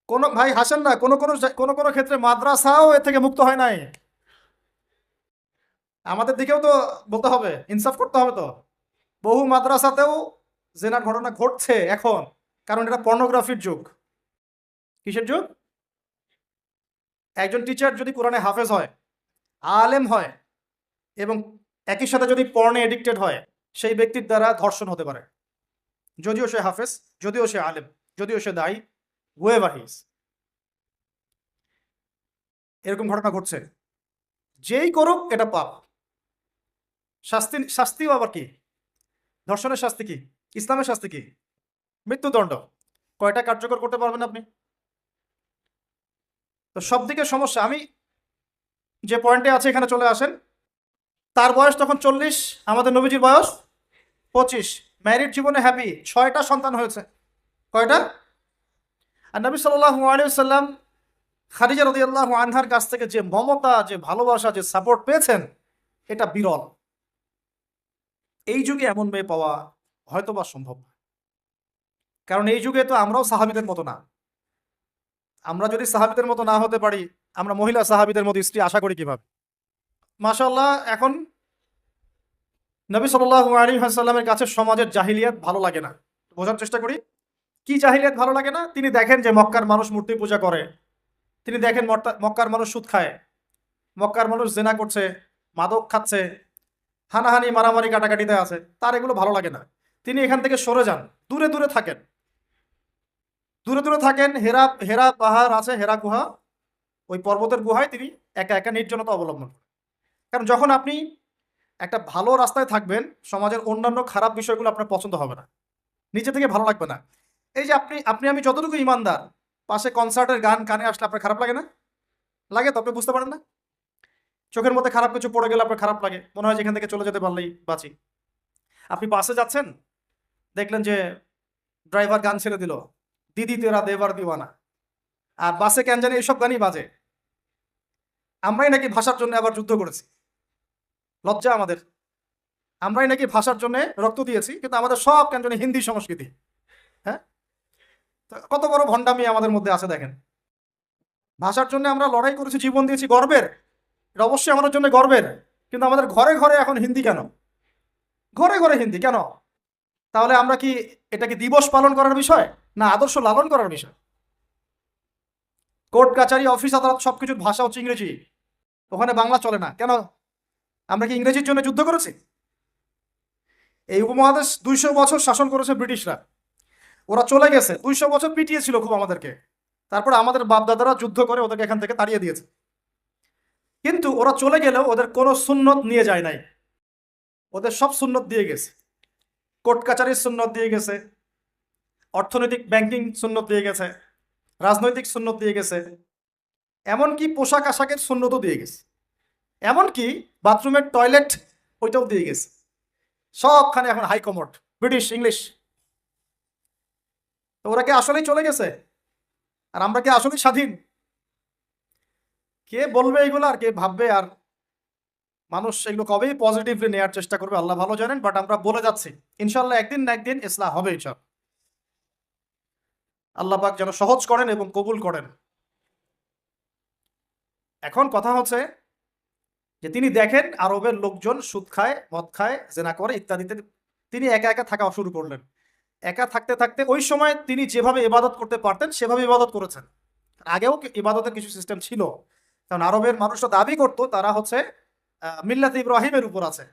কোন ভাই হাসেন না, কোন ক্ষেত্রে মাদ্রাসাও এর থেকে মুক্ত হয় নাই। আমাদের দিকেও তো বলতে হবে, ইনসাফ করতে হবে তো। বহু মাদ্রাসাতেও জেনার ঘটনা ঘটছে এখন, কারণ এটা পর্নোগ্রাফির যুগ। কিসের যুগ? একজন টিচার যদি কোরআনে হাফেজ হয়, আলেম হয়, এবং একই সাথে যদি পর্নে এডিক্টেড হয়, সেই ব্যক্তির দ্বারা ধর্ষণ হতে পারে, যদিও সে হাফেজ, যদিও সে আলেম, যদিও সে দায়ী, whoever he is। এরকম ঘটনা ঘটছে। যেই করুক এটা পাপ। শাস্তিও আবার কি? ধর্ষণের শাস্তি কি? ইসলামের শাস্তি কি? মৃত্যুদণ্ড। কয়টা কার্যকর করতে পারবেন আপনি? তো সব দিকে সমস্যা। আমি যে পয়েন্টে আছে এখানে চলে আসেন। তার বয়স তখন 40, আমাদের নবীজির বয়স 25। ম্যারিড জীবনে হ্যাপি, 6টা সন্তান হয়েছে। কয়টা? আর নবী সাল্লাল্লাহু আলাইহি ওয়াসাল্লাম খাদিজা রাদিয়াল্লাহু আনহার কাছ থেকে যে মমতা, যে ভালোবাসা, যে সাপোর্ট পেয়েছেন, এটা বিরল। এই যুগে এমন মেয়ে পাওয়া হয়তোবা সম্ভব না। কারণ এই যুগে তো আমরাও সাহাবীদের মতো না। আমরা যদি সাহাবীদের মতো না হতে পারি, আমরা মহিলা সাহাবীদের মতো স্ত্রী আশা করি কিভাবে? মাশাআল্লাহ, এখন নবী সাল্লাল্লাহু আলাইহি ওয়াসাল্লামের কাছে সমাজের জাহিলিয়াত ভালো লাগে না। বোঝার চেষ্টা করি। কি জাহিলিয়াত ভালো লাগে না? তিনি দেখেন যে মক্কার মানুষ মূর্তি পূজা করে, তিনি দেখেন মক্কার মানুষ সুদ খায়, মক্কার মানুষ জেনা করছে, মাদক খাচ্ছে, হানাহানি মারামারি কাটাকাটিতে আছে, তার এগুলো ভালো লাগে না। তিনি এখান থেকে সরে যান, দূরে দূরে থাকেন, দূরে দূরে থাকেন। হেরা হেরা পাহাড় আছে, হেরা গুহা, ওই পর্বতের গুহায় তিনি একা একা নির্জনতা অবলম্বন করেন। কারণ যখন আপনি একটা ভালো রাস্তায় থাকবেন, সমাজের অন্যান্য খারাপ বিষয়গুলো আপনার পছন্দ হবে না, নিজে থেকে ভালো লাগবে না। এই যে আপনি আপনি আমি যতটুকু ইমানদার, পাশে কনসার্টের গান কানে আসলে আপনার খারাপ লাগে না? লাগে তো, আপনি বুঝতে পারেন না? চোখের মধ্যে খারাপ কিছু পড়ে গেলে আপনার খারাপ লাগে, মনে হয় যে এখান থেকে চলে যেতে পারলেই বাঁচি। আপনি বাসে যাচ্ছেন, দেখলেন যে ড্রাইভার গান ছেড়ে দিল, দিদি তেরা দেবার দিওয়ানা, আর বাসে কেন জানি এইসব গানই বাজে। আমরাই নাকি ভাষার জন্য আবার যুদ্ধ করেছি, লজ্জা আমাদের। আমরাই নাকি ভাষার জন্য রক্ত দিয়েছি, কিন্তু আমাদের সব কেন জানি হিন্দি সংস্কৃতি। হ্যাঁ, তো কত বড় ভণ্ডামি আমাদের মধ্যে আছে দেখেন। ভাষার জন্য আমরা লড়াই করেছি, জীবন দিয়েছি, গর্বের। এটা অবশ্যই আমাদের জন্য গর্বের। কিন্তু আমাদের ঘরে ঘরে এখন হিন্দি কেন? ঘরে ঘরে হিন্দি কেন? তাহলে আমরা কি, এটা কি দিবস পালন করার বিষয়, না আদর্শ লালন করার বিষয়? কোর্ট কাচারি অফিস আদালত সবকিছুর ভাষা হচ্ছে ইংরেজি, ওখানে বাংলা চলে না কেন? আমরা কি ইংরেজির জন্য যুদ্ধ করেছি? এই উপমহাদেশ 200 বছর শাসন করেছে ব্রিটিশরা, ওরা চলে গেছে, 200 বছর পিটিয়েছিল খুব আমাদেরকে, তারপর আমাদের বাপদাদারা যুদ্ধ করে ওদেরকে এখান থেকে তাড়িয়ে দিয়েছে। কিন্তু ওরা চলে গেলেও ওদের কোনো সুন্নত নিয়ে যায় নাই, ওদের সব সুন্নত দিয়ে গেছে। কোর্ট কাচারির সুন্নত দিয়ে গেছে, অর্থনৈতিক ব্যাংকিং সুন্নত দিয়ে গেছে, রাজনৈতিক সুন্নত দিয়ে গেছে, এমনকি পোশাক আশাকের সুন্নতও দিয়ে গেছে, এমনকি বাথরুমের টয়লেট ওইটাও দিয়ে গেছে। সবখানে এখন হাইকমোড ব্রিটিশ ইংলিশ। তো ওরা কি আসলেই চলে গেছে, আর আমরা কি আসলেই স্বাধীন? কে বলবে এগুলো, আর কে ভাববে? আর মানুষ এগুলো কবেই পজিটিভলি নেওয়ার চেষ্টা করবে আল্লাহ ভালো জানেন। বাট আমরা বলে যাচ্ছি, ইনশাল্লাহ একদিন না একদিন ইসলাম হবে ইনশাল্লাহ। আল্লাহ পাক যেন সহজ করেন এবং কবুল করেন। এখন কথা হচ্ছে যে তিনি দেখেন আরবের লোকজন সুদ খায়, মদ খায়, জেনা করে ইত্যাদিতে, তিনি একা একা থাকা শুরু করলেন। একা থাকতে থাকতে ওই সময় তিনি যেভাবে ইবাদত করতে পারতেন সেভাবে ইবাদত করেছেন। আগেও ইবাদতের কিছু সিস্টেম ছিল, কারণ আরবের মানুষরা দাবি করতো তারা হচ্ছে মিল্লাত ইব্রাহিমের উপর আছে,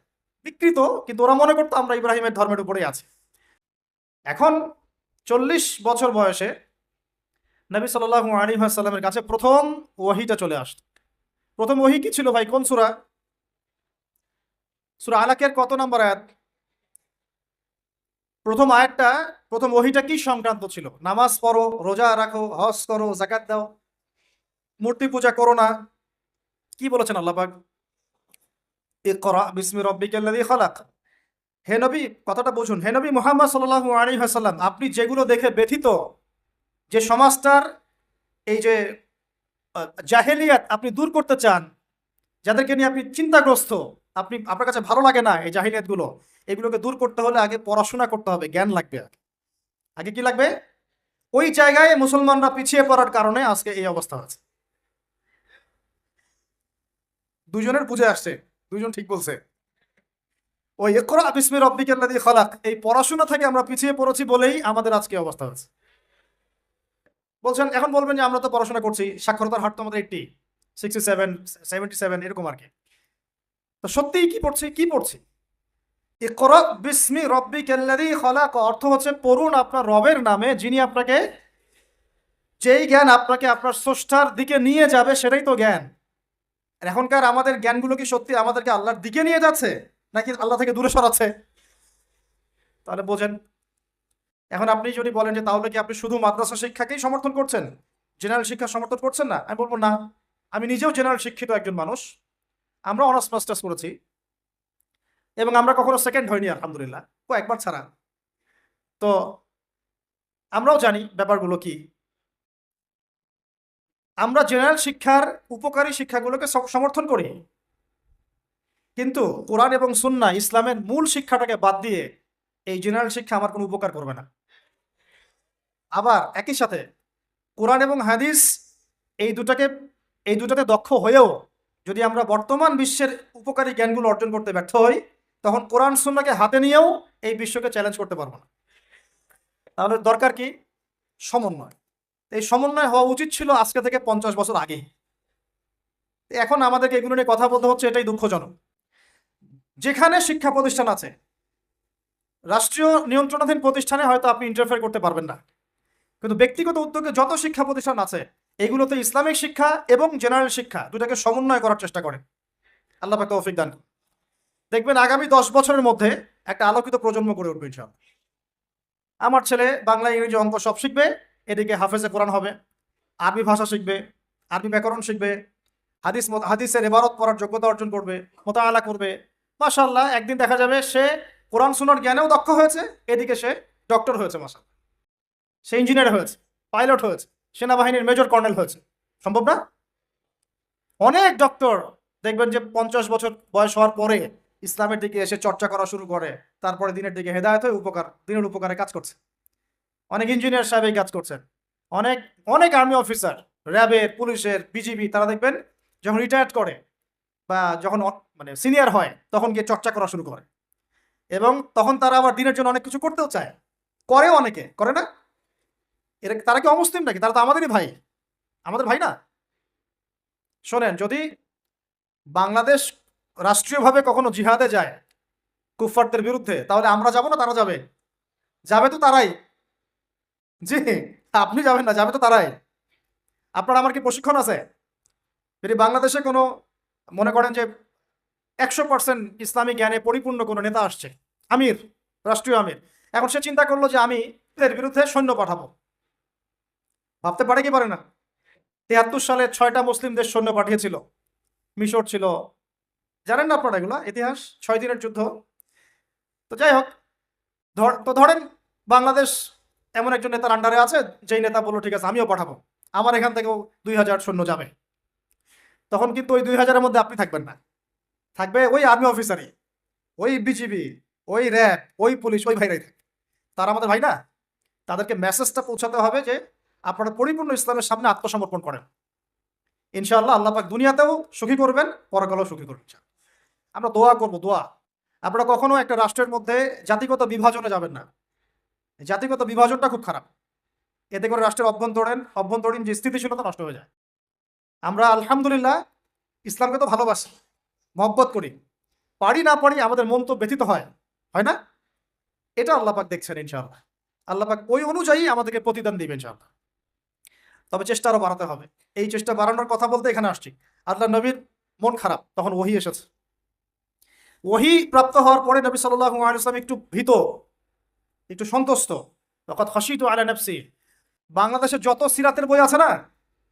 বিকৃত, কিন্তু ওরা মনে করতো আমরা ইব্রাহিমের ধর্মের উপরেই আছি। এখন 40 বছর বয়সে নবী সাল্লাল্লাহু আলাইহি ওয়াসাল্লামের কাছে প্রথম ওহীটা চলে আসতো। প্রথম ওহী কি ছিল ভাই? কোন সূরা? সূরা আলাকের কত নম্বর আয়াত? প্রথম আয়াতটা, প্রথম ওহীটা কি সংক্রান্ত ছিল? নামাজ পড়ো, রোজা রাখো, হজ করো, যাকাত দাও, মূর্তি পূজা করো না। কি বলেছেন আল্লাহ পাক? ইকরা বিসমি রাব্বিকাল্লাযী খালাক। হে নবী, কথাটা বুঝুন। হে নবী মুহাম্মদ সাল্লাল্লাহু আলাইহি ওয়াসাল্লাম, আপনি যেগুলো দেখে ব্যথিত, যে সমাজটার এই যে জাহেলিয়াত আপনি দূর করতে চান, যাদেরকে নিয়ে আপনি চিন্তাগ্রস্ত, আপনার কাছে ভালো লাগে না এই জাহিলিয়াতগুলো, এগুলোকে দূর করতে হলে আগে পড়াশোনা করতে হবে, জ্ঞান লাগবে। আগে কি লাগবে? ওই জায়গায় মুসলমানরা পিছিয়ে পড়ার কারণে আজকে এই অবস্থা আছে। দুজনের বুঝে আসছে, দুজন ঠিক বলছে। ওই ইকরা বিসমি রাব্বিকাল্লাযী খালাক, এই পড়াশোনা থেকে আমরা পিছিয়ে পড়েছি বলেই আমাদের আজকে অবস্থা হচ্ছে। বলছেন, এখন বলবেন যে আমরা তো পড়াশোনা করছি, সাক্ষরতার হার তো আমাদের 80, 67, 77 এরকম আর কি। তো সত্যিই কি পড়ছি? কি পড়ছি? ইকরা বিসমি রাব্বিকাল্লাযী খালাক অর্থ হচ্ছে পড়ুন আপনার রবের নামে, যিনি আপনাকে, যেই জ্ঞান আপনাকে আপনার স্রষ্টার দিকে নিয়ে যাবে সেটাই তো জ্ঞান। আর এখনকার আমাদের জ্ঞানগুলো কি সত্যি আমাদেরকে আল্লাহর দিকে নিয়ে যাচ্ছে নাকি আল্লাহ থেকে দূরে সরাচ্ছে? তাহলে বোঝেন। এখন আপনি যদি বলেন যে তাহলে কি আপনি শুধু মাদ্রাসা শিক্ষাকেই সমর্থন করছেন, জেনারেল শিক্ষা সমর্থন করছেন না? আমি বলবো না, আমি নিজেও জেনারেল শিক্ষিত একজন মানুষ। আমরা অনার্স মাস্টার্স করেছি এবং আমরা কখনো সেকেন্ড হইনি আলহামদুলিল্লাহ, একবার ছাড়া। তো আমরাও জানি ব্যাপারগুলো কি। আমরা জেনারেল শিক্ষার উপকারী শিক্ষাগুলোকে সমর্থন করি, কিন্তু কোরআন এবং সুন্নাহ ইসলামের মূল শিক্ষাটাকে বাদ দিয়ে এই জেনারেল শিক্ষা আমার কোনো উপকার করবে না। আবার একই সাথে কোরআন এবং হাদিস এই দুটাতে দক্ষ হয়েও যদি আমরা বর্তমান বিশ্বের উপকারী জ্ঞানগুলো অর্জন করতে ব্যর্থ হই, তখন কোরআন সুন্নাহকে হাতে নিয়েও এই বিশ্বকে চ্যালেঞ্জ করতে পারবো না। তাহলে দরকার কি? সমন্বয়। এই সমন্বয় হওয়া উচিত ছিল আজকে থেকে 50 বছর আগে। এখন আমাদেরকে এগুলো নিয়ে কথা বলতে হচ্ছে, এটাই দুঃখজনক। যেখানে শিক্ষা প্রতিষ্ঠান আছে, রাষ্ট্রীয় নিয়ন্ত্রণাধীন প্রতিষ্ঠানে হয়তো আপনি ইন্টারফেয়ার করতে পারবেন না, কিন্তু ব্যক্তিগত উদ্যোগে যত শিক্ষা প্রতিষ্ঠান আছে এগুলোতে ইসলামিক শিক্ষা এবং জেনারেল শিক্ষা দুটাকে সমন্বয় করার চেষ্টা করে। আল্লাহ পাক তৌফিক দান। দেখবেন আগামী 10 বছরের মধ্যে একটা আলোকিত প্রজন্ম গড়ে উঠবে ইনশাআল্লাহ। আমার ছেলে বাংলা, ইংরেজি, অঙ্ক সব শিখবে, এদিকে হাফেজে কোরআন হবে, আরবি ভাষা শিখবে, আরবি ব্যাকরণ শিখবে, হাদিসের ইবারত পড়ার যোগ্যতা অর্জন করবে, মোতাআলা করবে। মাশাআল্লাহ, একদিন দেখা যাবে সে কোরআন সুন্নাহর জ্ঞানেও দক্ষ হয়েছে, এদিকে সে ডক্টর হয়েছে, মাশাআল্লাহ, সে ইঞ্জিনিয়ার হয়েছে, পাইলট হয়েছে, সেনাবাহিনীর মেজর কর্নেল হয়েছে। সম্ভব না? অনেক ডক্টর দেখবেন যে 50 বছর বয়স হওয়ার পরে ইসলামের দিকে এসে চর্চা করা শুরু করে, তারপরে দিনের দিকে হেদায়েত হয়ে দিনের উপকারে কাজ করছে। অনেক ইঞ্জিনিয়ার সাহেব এই কাজ করছেন। অনেক অনেক আর্মি অফিসার, র্যাবের, পুলিশের, বিজিবি, তারা দেখবেন যখন রিটায়ার্ড করে বা যখন মানে সিনিয়র হয় তখন গিয়ে চর্চা করা শুরু করে, এবং তখন তারা আবার দিনের জন্য অনেক কিছু করতেও চায়, করে, অনেকে করে না। তারা কি অমুসলিম নাকি? তারা তো আমাদেরই ভাই, আমাদের ভাই না? শোনেন, যদি বাংলাদেশ রাষ্ট্রীয়ভাবে কখনো জিহাদে যায় কুফফারদের বিরুদ্ধে, তাহলে আমরা যাব না তারা যাবে? যাবে তো তারাই। জি, আপনি যাবেন না, যাবে তো তারাই। আপনার আমার কি প্রশিক্ষণ আছে? যদি বাংলাদেশে কোনো, মনে করেন যে 100% ইসলামী জ্ঞানে পরিপূর্ণ কোনো নেতা আসছে, আমির, রাষ্ট্রীয় আমির, এখন সে চিন্তা করলো যে আমি এর বিরুদ্ধে সৈন্য পাঠাবো, ভাবতে পারে কি পারে না? 73 সালে 6টা মুসলিম দেশ সৈন্য পাঠিয়েছিল। মিশর ছিল, জানেন না আপনারা এগুলো ইতিহাস, 6 দিনের যুদ্ধ। তো যাই হোক, ধরেন বাংলাদেশ এমন একজন নেতার আন্ডারে আছে, যেই নেতা বললো ঠিক আছে আমিও পাঠাবো, আমার এখান থেকেও 2000 সৈন্য যাবে। তখন কিন্তু ওই 2000-এর মধ্যে আপনি থাকবেন না, থাকবে ওই আর্মি অফিসারই, ওই বিজিবি, ওই র্যাব, ওই পুলিশ, ওই ভাইরাই থাকবে। তারা আমাদের ভাই না? তাদেরকে মেসেজটা পৌঁছাতে হবে যে আপনারা পরিপূর্ণ ইসলামের সামনে আত্মসমর্পণ করেন। ইনশাআল্লাহ আল্লাহ পাক দুনিয়াতেও সুখী করবেন, পরকালেও সুখী করবেন। আমরা দোয়া করব, দোয়া। আপনারা কখনো একটা রাষ্ট্রের মধ্যে জাতিগত বিভাজনে যাবেন না। জাতিগত বিভাজনটা খুব খারাপ। এতে করে রাষ্ট্রের অভ্যন্তরীণ যে স্থিতিশীলতা নষ্ট হয়ে যায়। আমরা আলহামদুলিল্লাহ ইসলামকে তো ভালোবাসি, মহব্বত করি, পারি না পারি আমাদের মন তো ব্যথিত হয়, হয় না? এটা আল্লাহ পাক দেখছেন ইনশাআল্লাহ। আল্লাহ পাক ওই অনুযায়ী আমাদেরকে প্রতিদান দিবেন ইনশাআল্লাহ। তবে চেষ্টা আরো বাড়াতে হবে। এই চেষ্টা বাড়ানোর কথা বলতে এখানে আসছি। আল্লাহ নবীর মন খারাপ, তখন ওহী এসেছে। ওহী প্রাপ্ত হওয়ার পরে নবী সাল্লাল্লাহু আলাইহি ওয়াসাল্লাম একটু ভীত, একটু সন্তুষ্ট। ওয়াকাদ খাশিতু আলা নাফসি। বাংলাদেশে যত সিরাতের বই আছে না,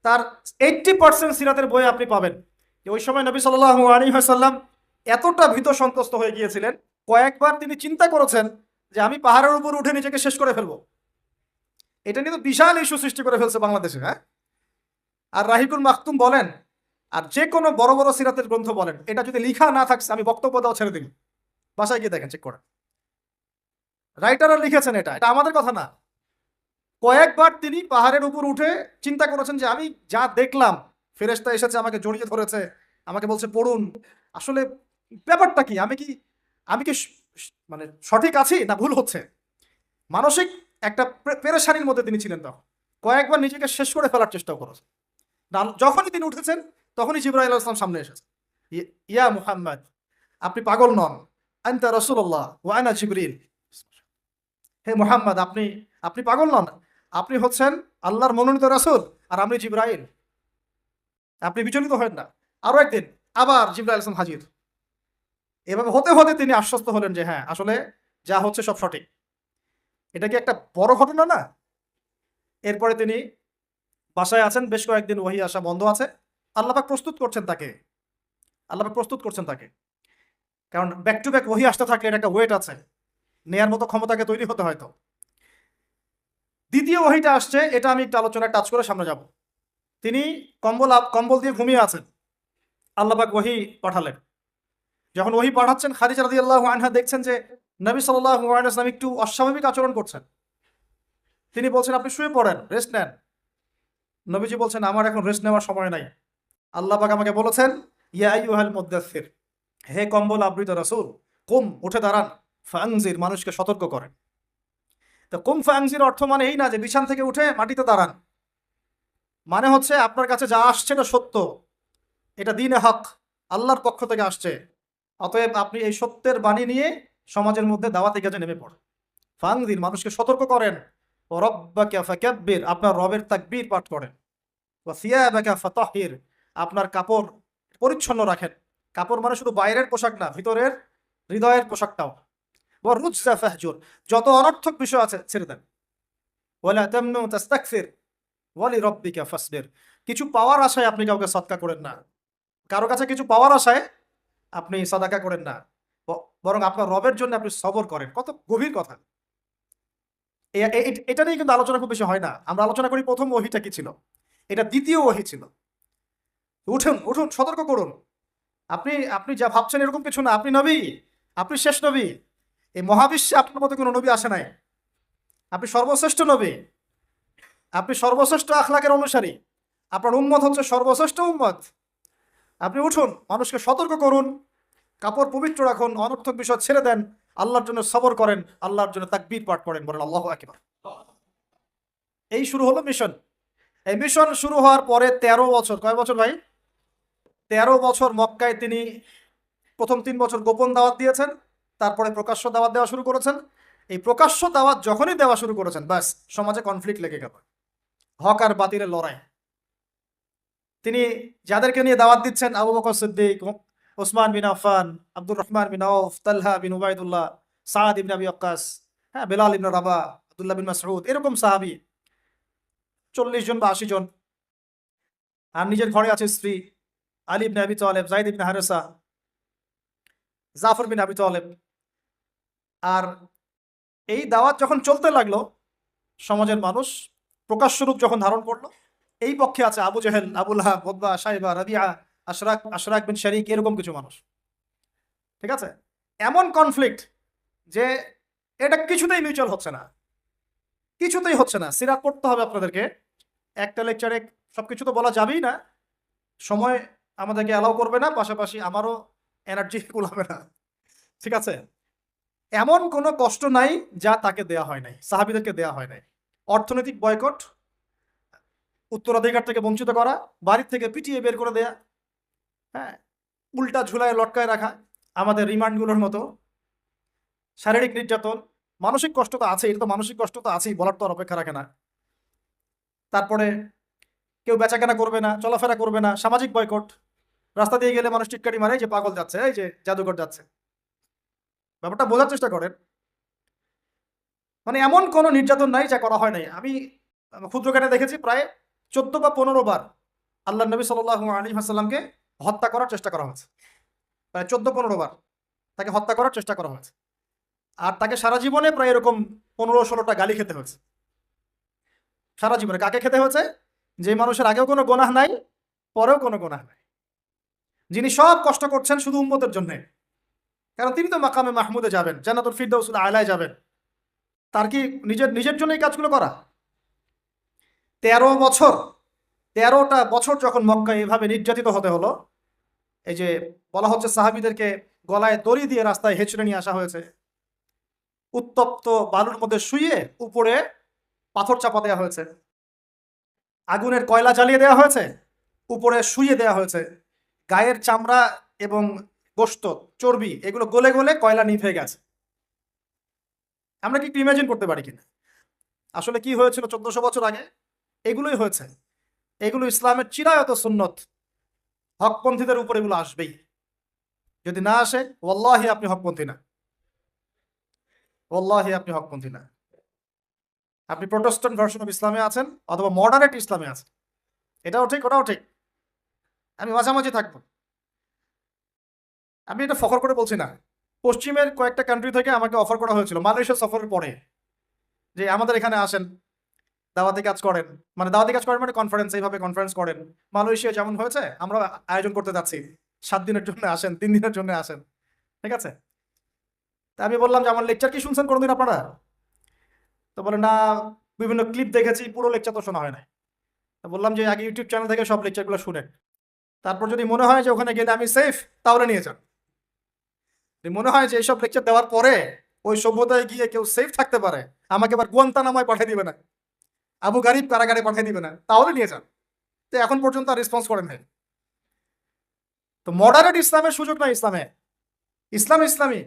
তার 80% সিরাতের বই আপনি পাবেন যে ওই সময় নবী সাল্লাল্লাহু আলাইহি ওয়াসাল্লাম এতটা ভীত সন্ত্রস্ত হয়ে গিয়েছিলেন, কয়েকবার তিনি চিন্তা করেছেন যে আমি পাহাড়ের উপর উঠে নিজেকে শেষ করে ফেলবো। এটা নিয়ে তো বিশাল ইস্যু সৃষ্টি করে ফেলছে বাংলাদেশে। হ্যাঁ, আর রাহিকুল মাকতুম বলেন, আর যে কোনো বড় বড় সিরাতের গ্রন্থ বলেন, এটা যদি লিখা না থাকছে আমি বক্তব্য দেওয়া ছেড়ে দিন, বাসায় গিয়ে দেখেন, চেক করেন। রাইটাররা লিখেছেন, এটা এটা আমাদের কথা না। কয়েকবার তিনি পাহাড়ের উপর উঠে চিন্তা করেছেন যে আমি যা দেখলাম, ফেরেশতা এসেছে আমাকে জড়িয়ে ধরেছে, আমাকে বলছে পড়ুন, আসলে ব্যাপারটা কি, আমি কি মানে সঠিক আছি না ভুল হচ্ছে। মানসিক একটা পেরেশানির মধ্যে তিনি ছিলেন। তখন কয়েকবার নিজেকে শেষ করে ফেলার চেষ্টা করেছেন। যখনই তিনি উঠেছেন তখনই জিবরাইল আলাইহিস সালাম সামনে এসেছে। ইয়া মুহাম্মদ, আপনি পাগল নন, আনতা রাসূলুল্লাহ ওয়া আনা জিবরিল। হে মুহাম্মদ, আপনি পাগল নন, আপনি হচ্ছেন আল্লাহর মনোনীত রাসূল, আর আমি জিবরাইল, আপনি বিচলিত হবেন না। আরো একদিন আবার জিবরাইল আলাইহিস সালাম হাজির। এভাবে হতে হতে তিনি আশ্বস্ত হলেন যে হ্যাঁ, আসলে যা হচ্ছে সব সঠিক। এটা কি একটা বড় ঘটনা না? এরপরে তিনি বাসায় আছেন, বেশ কয়েকদিন ওহী আসা বন্ধ আছে। আল্লাহ পাক প্রস্তুত করছেন তাকে, কারণ ব্যাক টু ব্যাক ওহী আসতে থাকলে এটা একটা ওয়েট আছে, নেয়ার মতো ক্ষমতাকে তৈরি হতে হয়তো। দ্বিতীয় ওহীটা আসছে, এটা আমি একটু আলোচনায় টাচ করে সামনে যাব। তিনি কম্বল দিয়ে ঘুমিয়ে আছেন, আল্লাহ পাক ওহী পাঠালেন। যখন ওহী পাঠাচ্ছেন, খাদিজা রাদিয়াল্লাহু আনহা দেখছেন যে নবী সাল্লাল্লাহু আলাইহি ওয়াসাল্লাম একটু অস্বাভাবিক আচরণ করছেন। তিনি বলছেন আপনি শুয়ে পড়েন, রেস্ট নেন। নবীজি বলছেন আমার এখন রেস্ট নেওয়ার সময় নাই। আল্লাহ পাক আমাকে বলেছেন, ইয়া আইয়ুহাল মুদ্দাসসির, হে কম্বল আবৃত রাসূল, কুম, উঠে দাঁড়ান, ফাআনজির, মানুষকে সতর্ক করেন। তো কুম ফাআনজির অর্থ মানে এই না যে বিছান থেকে উঠে মাটিতে দাঁড়ান, মানে হচ্ছে আপনার কাছে যা আসছে এটা সত্য, এটা দ্বীনে হক, আল্লাহর পক্ষ থেকে আসছে, অতএব আপনি এই সত্যের বাণী নিয়ে সমাজের মধ্যে দাওয়াতি কাজে নেমে পড়েন। ফাআনজির, মানুষকে সতর্ক করেন। ও রব্বাকা ফাকাব্বির, আপনার রবের তাকবীর পাঠ করেন। ওয়া সিয়াবাকা ফাতাহহির, আপনার কাপড় পরিচ্ছন্ন রাখেন। কাপড় মানে শুধু বাইরের পোশাক না, ভিতরের হৃদয়ের পোশাকটাও। ওয়া রুজসা ফাহজুর, যত অনর্থক বিষয় আছে ছেড়ে দেন। ওয়ালা তামনু তাস্তাকসির ওয়া লিরাব্বিকা ফাসবির, কিছু পাওয়ার আশায় আপনি কাউকে সদকা করেন না, কারো কাছে কিছু পাওয়ার আশায় আপনি সাদাকা করেন না, বরং আপনার রবের জন্য আপনি সবর করেন। কত গভীর কথা। এটা নিয়ে কিন্তু আলোচনা খুব বেশি হয় না। আমরা আলোচনা করি প্রথম ওহীটা কি ছিল, এটা দ্বিতীয় ওহী ছিল। উঠুন উঠুন, সতর্ক করুন, আপনি যা ভাবছেন এরকম কিছু না, আপনি নবী, আপনি শেষ নবী, এই মহাবিশ্বে আপনার মতো কোনো নবী আসে নাই, আপনি সর্বশ্রেষ্ঠ নবী, আপনি সর্বশ্রেষ্ঠ আখলাকের অনুসারী, আপনার উম্মত হচ্ছে সর্বশ্রেষ্ঠ উম্মত। আপনি উঠুন, মানুষকে সতর্ক করুন, কাপড় পবিত্র রাখুন, অনর্থক বিষয় ছেড়ে দেন, আল্লাহর জন্য সবর করেন, আল্লাহর জন্য তাকবীর পাঠ করেন, বলেন আল্লাহু আকবার। এই শুরু হলো মিশন। এই মিশন শুরু হওয়ার পরে 13 বছর, কয় বছর ভাই? 13 বছর মক্কায় তিনি প্রথম 3 বছর গোপন দাওয়াত দিয়েছেন, তারপরে প্রকাশ্য দাওয়াত দেওয়া শুরু করেছেন। এই প্রকাশ্য দাওয়াত যখনই দেওয়া শুরু করেছেন, ব্যাস সমাজে কনফ্লিক্ট লেগে গেল, হক আর বাতিলের লড়াই। তিনি যাদেরকে নিয়ে দাওয়াত দিচ্ছেন, আবু বকর সিদ্দিক, ওসমান বিন আফফান, আব্দুর রহমান বিন আউফ, তালহা বিন উবাইদুল্লাহ, সাদ ইবনে আবি ওয়াক্কাস, হ্যাঁ, বেলাল ইবনে রাবাহ, আব্দুল্লাহ বিন মাসউদ, এরকম সাহাবী 40 জন বা 80 জন। আর নিজের ঘরে আছে স্ত্রী আলী ইবনে আবি তালেব, যায়েদ ইবনে হারেসা, জাফর বিন আবি তালেব। আর এই দাওয়াত যখন চলতে লাগলো, সমাজের মানুষ প্রকাশ্য রূপ যখন ধারণ করলো, এই পক্ষে আছে আবু জেহেল, আবু লাহাব, উতবা, শাইবা, রাবিআ, আশরাক বিন শারিক, এরকম কিছু মানুষ। ঠিক আছে, এমন কনফ্লিক্ট যে এটা কিছুতেই মিউচুয়াল হচ্ছে না, কিছুতেই হচ্ছে না। সিরাত পড়তে হবে আপনাদেরকে, একটা লেকচারে সবকিছু তো বলা যাবেই না, সময় আমাদেরকে অ্যালাউ করবে না, পাশাপাশি আমারও এনার্জি কুলাবে না। ঠিক আছে, এমন কোনো কষ্ট নাই যা তাকে দেয়া হয় নাই, সাহাবীদেরকে দেয়া হয় নাই। অর্থনৈতিক বয়কট, উত্তরাধিকার থেকে বঞ্চিত করা, বাড়ির থেকে পিটিয়ে বের করে দেয়া, হ্যাঁ, উল্টা ঝুলায় লটকায় রাখা, আমাদের রিমান্ডগুলোর মতো, শারীরিক নির্যাতন, মানসিক কষ্ট তো আছেই, এটা তো মানসিক কষ্ট তো আছেই, বলার তো আর অপেক্ষা রাখে না। তারপরে কেউ বেচাকেনা করবে না, চলাফেরা করবে না, সামাজিক বয়কট, রাস্তা দিয়ে গেলে মানুষ টিটকারি মারে, যে পাগল যাচ্ছে, এই যে জাদুঘর যাচ্ছে। ব্যাপারটা বোঝার চেষ্টা করেন। মানে এমন কোনো নির্যাতন নাই যা করা হয় নাই। আমি ক্ষুদ্রজ্ঞানে দেখেছি প্রায় 14 বা 15 বার আল্লাহ নবী সাল্লাল্লাহু আলাইহি ওয়াসাল্লামকে হত্যা করার চেষ্টা করা হয়েছে। প্রায় 14-15 বার তাকে হত্যা করার চেষ্টা করা হয়েছে। আর তাকে সারা জীবনে প্রায় এরকম 15-16টা গালি খেতে হয়েছে। সারা জীবনে কাকে খেতে হয়েছে? যে মানুষের আগেও কোনো গুনাহ নাই, পরেও কোনো গুনাহ নাই, যিনি সব কষ্ট করছেন শুধু উম্মতের জন্য। কারণ তিনি তো মাকামে মাহমুদে যাবেন, জান্নাতুল ফিরদাউসুল আলায় যাবেন। তার কি নিজের নিজের জন্য এই কাজগুলো করা? 13টা বছর যখন মক্কায় এভাবে নির্যাতিত হতে হলো, এই যে বলা হচ্ছে সাহাবীদেরকে গলায় দড়ি দিয়ে রাস্তায় হেঁচড়ে নিয়ে আসা হয়েছে, উত্তপ্ত বালুর মধ্যে শুইয়ে উপরে পাথর চাপা দেওয়া হয়েছে, আগুনের কয়লা জ্বালিয়ে দেওয়া হয়েছে, উপরে শুইয়ে দেওয়া হয়েছে, গায়ের চামড়া এবং গোশত চর্বি এগুলো গলে গলে কয়লা নিভে গেছে। আমরা কি একটু ইমাজিন করতে পারি কিনা আসলে কি হয়েছিল 1400 বছর আগে? এগুলোই হয়েছে। এগুলো ইসলামের চিরায়ত সুন্নত। হকপন্থীদের উপর এগুলো আসবেই। যদি না আসে, ওয়াল্লাহি আপনি হকপন্থী না, ওয়াল্লাহি আপনি হকপন্থী না। আপনি প্রোটেস্ট্যান্ট ভার্সন অফ ইসলামে আছেন অথবা মডারেট ইসলামে আছেন, এটাও ঠিক ওটাও ঠিক, আমি মাঝামাঝি থাকবো। আমি এটা ফখর করে বলছি না। পশ্চিমের কয়েকটা কান্ট্রি থেকে আমাকে অফার করা হয়েছিল মালয়েশিয়া সফরের পরে, যে আমাদের এখানে আসেন, দাওয়াতি কাজ করেন। মানে দাওয়াতি কাজ করেন মানে কনফারেন্স, এইভাবে কনফারেন্স করেন। মালয়েশিয়া যেমন হয়েছে আমরা আয়োজন করতে যাচ্ছি, 7 দিনের জন্য আসেন, 3 দিনের জন্য আসেন, ঠিক আছে? তা আমি বললাম যে আমার লেকচার কি শুনছেন কোনোদিন আপনারা? তো বলে না, বিভিন্ন ক্লিপ দেখেছি, পুরো লেকচার তো শোনা হয় না। তো বললাম যে আগে ইউটিউব চ্যানেল থেকে সব লেকচারগুলো শুনেন, তারপর যদি মনে হয় যে ওখানে গেলে আমি সেফ, তাহলে নিয়ে যান। যদি মনে হয় যে এইসব লেকচার দেওয়ার পরে ওই সভ্যতায় গিয়ে কেউ সেফ থাকতে পারে, আমাকে আবার গুয়ান্তানামায় পাঠিয়ে দিবে না, আবু গারিব কারাগারে পাঠিয়ে দিবে না, তাহলে নিয়ে যান। তো এখন পর্যন্ত আর রেসপন্স করেন নাই। তো মডারেট ইসলামের সুযোগ নাই ইসলামে। ইসলাম ইসলামী।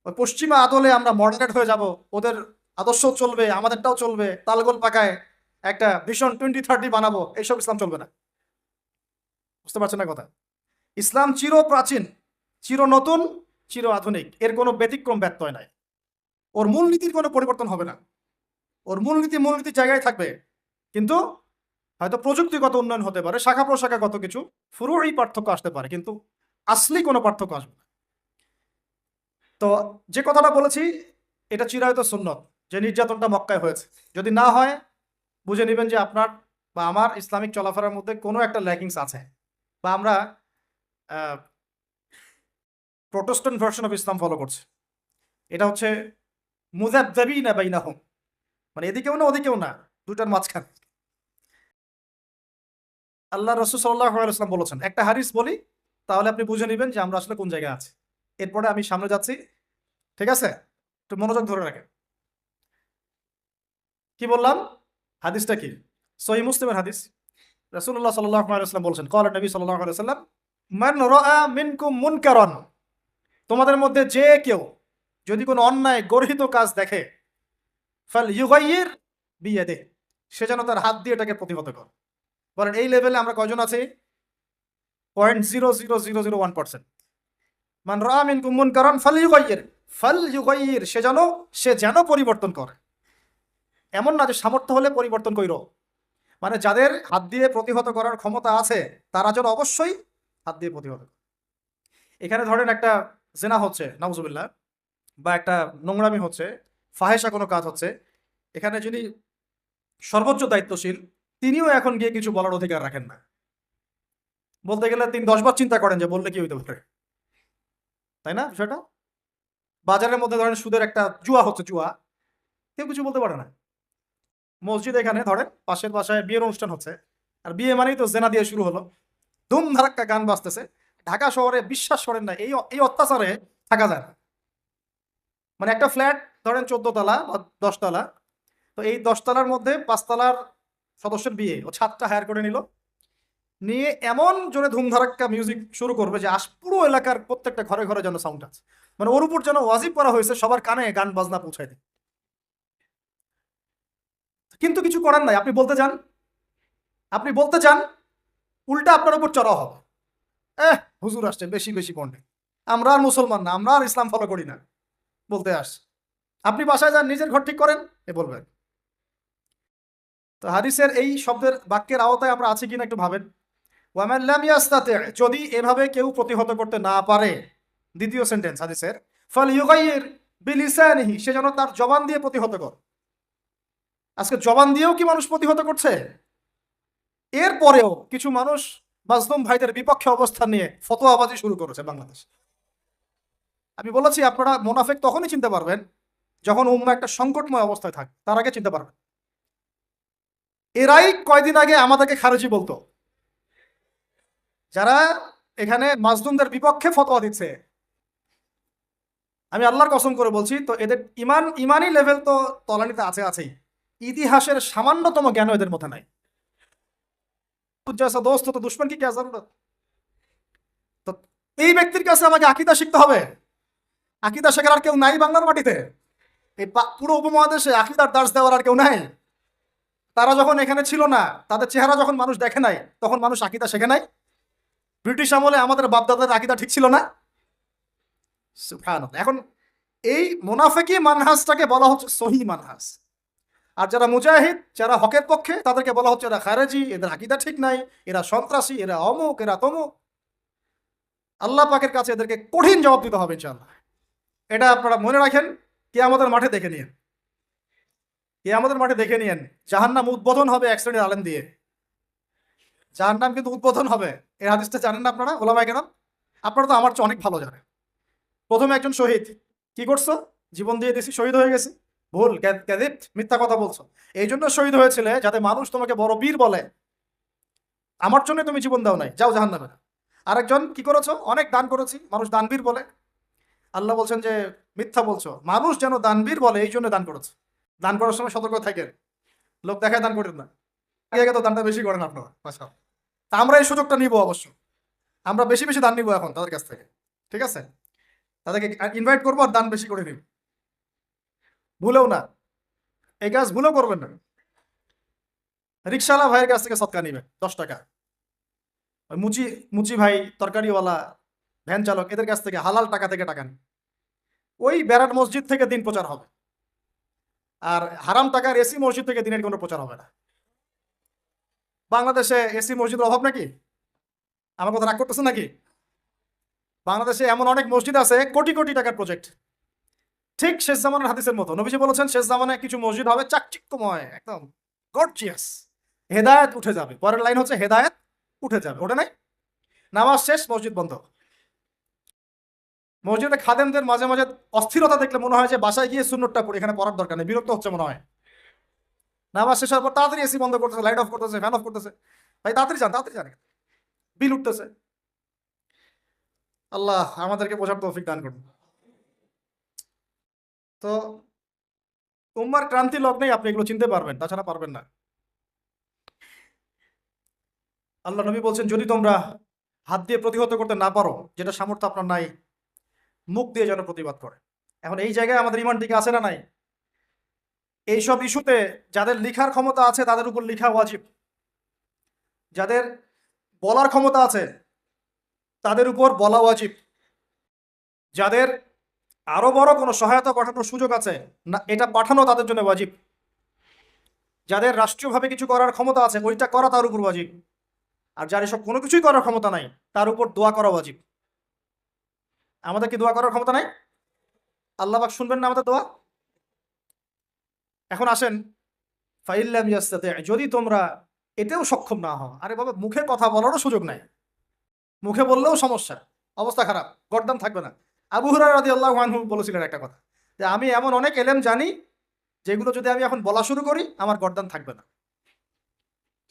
ওই পশ্চিমা আদলে আমরা মডারেট হয়ে যাব, ওদের আদর্শ চলবে, আমাদেরটাও চলবে, তালগোল পাকায় একটা ভিশন 2030 বানাবো, এইসব ইসলাম চলবে না। বুঝতে পারছেন না কথা? ইসলাম চির প্রাচীন, চির নতুন, চির আধুনিক, এর কোনো ব্যতিক্রম ব্যত্যয় নাই। ওর মূলনীতির কোনো পরিবর্তন হবে না। ওর মূলনীতির জায়গায় থাকবে, কিন্তু হয়তো প্রযুক্তিগত উন্নয়ন হতে পারে, শাখা প্রশাখাগত কিছু ফুরুই পার্থক্য আসতে পারে, কিন্তু আসলি কোনো পার্থক্য আসবে না। তো যে কথাটা বলেছি, এটা চিরায়ত সুন্নত, যে নির্যাতনটা মক্কায় হয়েছে। যদি না হয়, বুঝে নেবেন যে আপনার বা আমার ইসলামিক চলাফেরার মধ্যে কোনো একটা ল্যাকিংস আছে, বা আমরা Protestant version of Islam follow করছি। এটা হচ্ছে মুযাবযাবিনা বাইনাহুম, মানে এদিকেও না ওদিকেও না, দুটার মাঝখানে। আল্লাহ রাসূল সাল্লাল্লাহু আলাইহি ওয়াসাল্লাম বলেছেন, একটা হাদিস বলি তাহলে আপনি বুঝে নেবেন যে আমরা আসলে কোন জায়গায় আছি। এরপরে আমি সামনে যাচ্ছি, ঠিক আছে? একটু মনোযোগ ধরে রাখেন। কি বললাম? হাদিসটা কি? সহিহ মুসলিমের হাদিস। রাসূলুল্লাহ সাল্লাল্লাহু আলাইহি ওয়াসাল্লাম বলেছেন, ক্বালা নবী সাল্লাল্লাহু আলাইহি ওয়াসাল্লাম, মান রাআ মিনকুম মুনকারান, তোমাদের মধ্যে যে কেউ যদি কোনো অন্যায় গর্হিত কাজ দেখে, ফালইউগাইয়ির বিয়াদিহি, সে যেন তার হাত দিয়ে এটাকে প্রতিহত করে। বলেন এই লেভেলে আমরা কয়জন আছি? 0.00001%। মান রাআ মিনকুম মুনকারান ফালইউগাইয়ির, সে যেন পরিবর্তন করে। এমন না যে সামর্থ্য হলে পরিবর্তন কইরো, মানে যাদের হাত দিয়ে প্রতিহত করার ক্ষমতা আছে তারা যেন অবশ্যই হাত দিয়ে প্রতিহত করে। এখানে ধরেন একটা জেনা হচ্ছে, নাউজুবিল্লাহ, বা একটা নোংরামি হচ্ছে, ফাহেসা কোনো কাজ হচ্ছে, এখানে যিনি সর্বোচ্চ দায়িত্বশীল তিনিও এখন গিয়ে কিছু বলার অধিকার রাখেন না। বলতে গেলে তিনি 10 বার চিন্তা করেন যে বললে কি হইতে পারে, তাই না? বিষয়টা বাজারের মধ্যে ধরেন সুদের একটা জুয়া হচ্ছে, জুয়া, কেউ কিছু বলতে পারে না। মসজিদ এখানে ধরেন পাশের বাসায় বিয়ের অনুষ্ঠান হচ্ছে, আর বিয়ে মানেই তো জেনা দিয়ে শুরু হলো, ধুম ধারাক্কা গান বাজতেছে। ঢাকা শহরে বিশ্বাস করেন না, এই অত্যাচারে থাকা যায় না। মানে একটা ফ্ল্যাট ধরেন 14 তলা বা 10 তলা, তো এই 10 তলার মধ্যে 5 তলার সদস্যের বিয়ে, ও ছাদটা হায়ার করে নিল, নিয়ে এমন জোরে ধুমধারাক্কা মিউজিক শুরু করবে যে পুরো এলাকার প্রত্যেকটা ঘরে ঘরে যেন সাউন্ড আছে। মানে ওর উপর যেন ওয়াজিব করা হয়েছে সবার কানে গান বাজনা পৌঁছায় দেয়। কিন্তু কিছু করার নাই, আপনি বলতে চান, উল্টা আপনার উপর চড়াও হবে। হুজুর আসছে বেশি বেশি পণ্ডিত, আমরা আর মুসলমান না, আমরা আর ইসলাম ফলো করি না, বলতে আসছে। আপনি বাসায় যান, নিজের ঘর ঠিক করেন, এ বলবেন। তো হাদিসের এই শব্দের বাক্যের আওতায় আমরা আছি কিনা একটু ভাবেন। ওয়ামান লাম ইয়াস্তাতি, যদি এভাবে কেউ প্রতিহত করতে না পারে, দ্বিতীয় সেন্টেন্স হাদিসের, ফালইউগাইয়ির বিলিসানিহি, সে যেন তার জবান দিয়ে প্রতিহত করে। আজকে জবান দিয়েও কি মানুষ প্রতিহত করছে? এরপরেও কিছু মানুষ মাজলুম ভাইদের বিপক্ষে অবস্থান নিয়ে ফতোয়াবাজি শুরু করেছে বাংলাদেশ। আমি বলেছি আপনারা মুনাফিক তখনই চিনতে পারবেন যখন উম্মাহ একটা সংকটময় অবস্থায় থাকে, তার আগে চিনতে পারবেন। এরাই কয়দিন আগে আমাদেরকে খারেজি বলতো, যারা এখানে মাজলুমদের বিপক্ষে ফতোয়া দিচ্ছে। আমি আল্লাহর কসম করে বলছি, তো এদের ইমানি লেভেল তো তলানিতে আছেই। ইতিহাসের সামান্যতম জ্ঞান এদের মধ্যে নাই। দোস্ত তো দুশ্মন কি জরুরত। তো এই ব্যক্তির কাছে আমাকে আকীদা শিখতে হবে। আকীদা শেখার আর কেউ নাই বাংলার মাটিতে। এই পুরো উপমহাদেশে আকীদার দার্স দেওয়ার আর কেউ নাই। তারা যখন এখানে ছিল না, তাদের চেহারা যখন মানুষ দেখে নাই, তখন মানুষ আকীদা শেখে নাই। ব্রিটিশ আমলে আমাদের বাপদাদাদের আকীদা ঠিক ছিল না। সুবহানাল্লাহ। এখন এই মুনাফিকি মানহাজটাকে বলা হচ্ছে সহিহ মানহাজ। আর যারা মুজাহিদ, যারা হকের পক্ষে, তাদেরকে বলা হচ্ছে এরা খারেজি, এদের আকীদা ঠিক নাই, এরা সন্ত্রাসী, এরা অমুক, এরা তমুক। আল্লাহ পাকের কাছে এদেরকে কঠিন জবাব দিতে হবে ইনশাআল্লাহ। এটা আপনারা মনে রাখেন, কিয়ামতের মাঠে দেখে নিয়েন। কিয়ামতের মাঠে দেখে নিয়েন, জাহান্নাম উদ্বোধন হবে এক শ্রেণীর আলেম দিয়ে। জাহান্নাম কিন্তু উদ্বোধন হবে। এই হাদিসটা জানেন না আপনারা, ওলামায়ে কেরাম? আপনারা তো আমার চেয়ে অনেক ভালো জানেন। প্রথমে একজন শহীদ, কি করছো? জীবন দিয়ে দিছি, শহীদ হয়ে গেছি। ভুল, কাযিব, মিথ্যা কথা বলছো। এই জন্য শহীদ হয়েছিলে যাতে মানুষ তোমাকে বড় বীর বলে। আমার জন্য তুমি জীবন দাও নাই, যাও জাহান্নামে। আরেকজন, কি করেছো? অনেক দান করেছি, মানুষ দানবীর বলে। আল্লাহ বলছেন যে মিথ্যা বলছো, মানুষ যেন দানবীর বলে এই জন্য দান করেছো। দান করার সময় সতর্ক থাকেন, লোক দেখায় দান করেন না। আগে তো দানটা বেশি করেন আপনারা। তা আমরা এই সুযোগটা নিব অবশ্য। আমরা বেশি বেশি দান নিব এখন তাদের কাছ থেকে, ঠিক আছে? তাদেরকে ইনভাইট করবো আর দান বেশি করে নিব। ভুলেও না, এই কাজ ভুলেও করবেন না। রিক্সাওয়ালা ভাইয়ের কাছ থেকে সৎকা নিবে 10 টাকা। ওই মুচি মুচি ভাই, তরকারিওয়ালা, ভ্যান চালক, এদের কাছ থেকে হালাল টাকা থেকে টাকা নেই। ওই ব্যারাট মসজিদ থেকে দিন প্রচার হবে, আর হারাম টাকার এসি মসজিদ থেকে দিনের কোনো প্রচার হবে না। বাংলাদেশে এসি মসজিদের অভাব নাকি? আমার কথা রাগ করতেছে নাকি? বাংলাদেশে এমন অনেক মসজিদ আছে কোটি কোটি টাকার প্রজেক্ট। ঠিক শেষ জামানের হাদিসের মতো নবীজি বলেছেন, শেষ জামানায় কিছু মসজিদ হবে চাকচিক্যময়, একদম গর্জিয়াস, হেদায়েত উঠে যাবে। পরের লাইন হচ্ছে হেদায়েত উঠে যাবে, ওটা নাই? নামাজ শেষ, মসজিদ বন্ধ। মসজিদে খাদেমদের মাঝে মাঝে অস্থিরতা দেখলে মনে হয় যে বাসায় গিয়ে সুন্নতটা পড়ি, এখানে পড়ার দরকার নেই, বিরক্ত হচ্ছে মনে হয়। নামাজ শেষ হওয়ার পর তাড়াতাড়ি এসি বন্ধ করতেছে, লাইট অফ করতেছে, ফ্যান অফ করতেছে। ভাই তাড়াতাড়ি যান, তাড়াতাড়ি যান, বিল উঠতেছে। আল্লাহ আমাদেরকে বোঝার তৌফিক দান করুন। তো উম্মার ক্রান্তি লগ্নেই আপনি এগুলো চিনতে পারবেন, তাছাড়া পারবেন না। আল্লাহ নবী বলছেন, যদি তোমরা হাত দিয়ে প্রতিহত করতে না পারো, যেটা সামর্থ্য আপনার নাই, মুখ দিয়ে যেন প্রতিবাদ করে। এখন এই জায়গায় আমাদের ইমান টিকে আছে না নাই? এইসব ইস্যুতে যাদের লিখার ক্ষমতা আছে তাদের উপর লিখা ওয়াজিব, যাদের বলার ক্ষমতা আছে তাদের উপর বলা ওয়াজিব, যাদের আরো বড় কোনো সহায়তা পাঠানোর সুযোগ আছে না, এটা পাঠানো তাদের জন্য ওয়াজিব। যাদের রাষ্ট্রীয়ভাবে কিছু করার ক্ষমতা আছে ওইটা করা তার উপর ওয়াজিব। আর যার এসব কোনো কিছুই করার ক্ষমতা নাই তার উপর দোয়া করা ওয়াজিব। আমাদের কি দোয়া করার ক্ষমতা নাই? আল্লাহ পাক শুনবেন না আমাদের দোয়া? এখন আসেন, ফাইল্লাম ইয়াস্তাতি, যদি তোমরা এতেও সক্ষম না হও। আরে বাবা, মুখে কথা বলারও সুযোগ নাই, মুখে বললেও সমস্যা, অবস্থা খারাপ, গর্দান থাকবে না। আবু হুরায়রা রাদিয়াল্লাহু আনহু বলেছিলেন একটা কথা, যে আমি এমন অনেক এলেম জানি যেগুলো যদি আমি এখন বলা শুরু করি আমার গর্দান থাকবে না।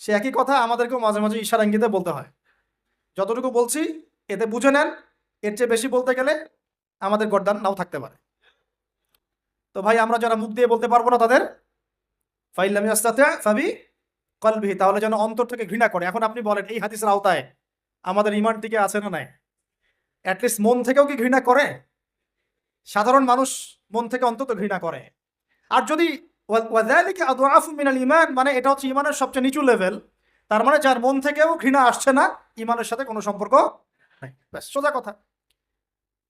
সে একই কথা আমাদেরকেও মাঝে মাঝে ইশারা ইঙ্গিতে বলতে হয়। যতটুকু বলছি এতে বুঝে নেন, এর চেয়ে বেশি বলতে গেলে আমাদের গর্দান নাও থাকতে পারে। তো ভাই, আমরা যারা মুখ দিয়ে বলতে পারবো না তাদের ফাইল্লাম ইয়াস্তাতি ফাবি কলবিহি, তাহলে যেন অন্তর থেকে ঘৃণা করে। এখন আপনি বলেন, এই হাদিসের আওতায় আমাদের ইমান টিকে আছে না নাই? অ্যাটলিস্ট মন থেকেও কি ঘৃণা করে? সাধারণ মানুষ মন থেকে অন্তত ঘৃণা করে। আর যদি ওয়াযালিকা আদআফু মিনাল ঈমান, মানে এটা হচ্ছে ঈমানের সবচেয়ে নিচু লেভেল, তার মানে যার মন থেকেও ঘৃণা আসছে না, ঈমানের সাথে কোনো সম্পর্ক নাই। ব্যাস, সোজা কথা।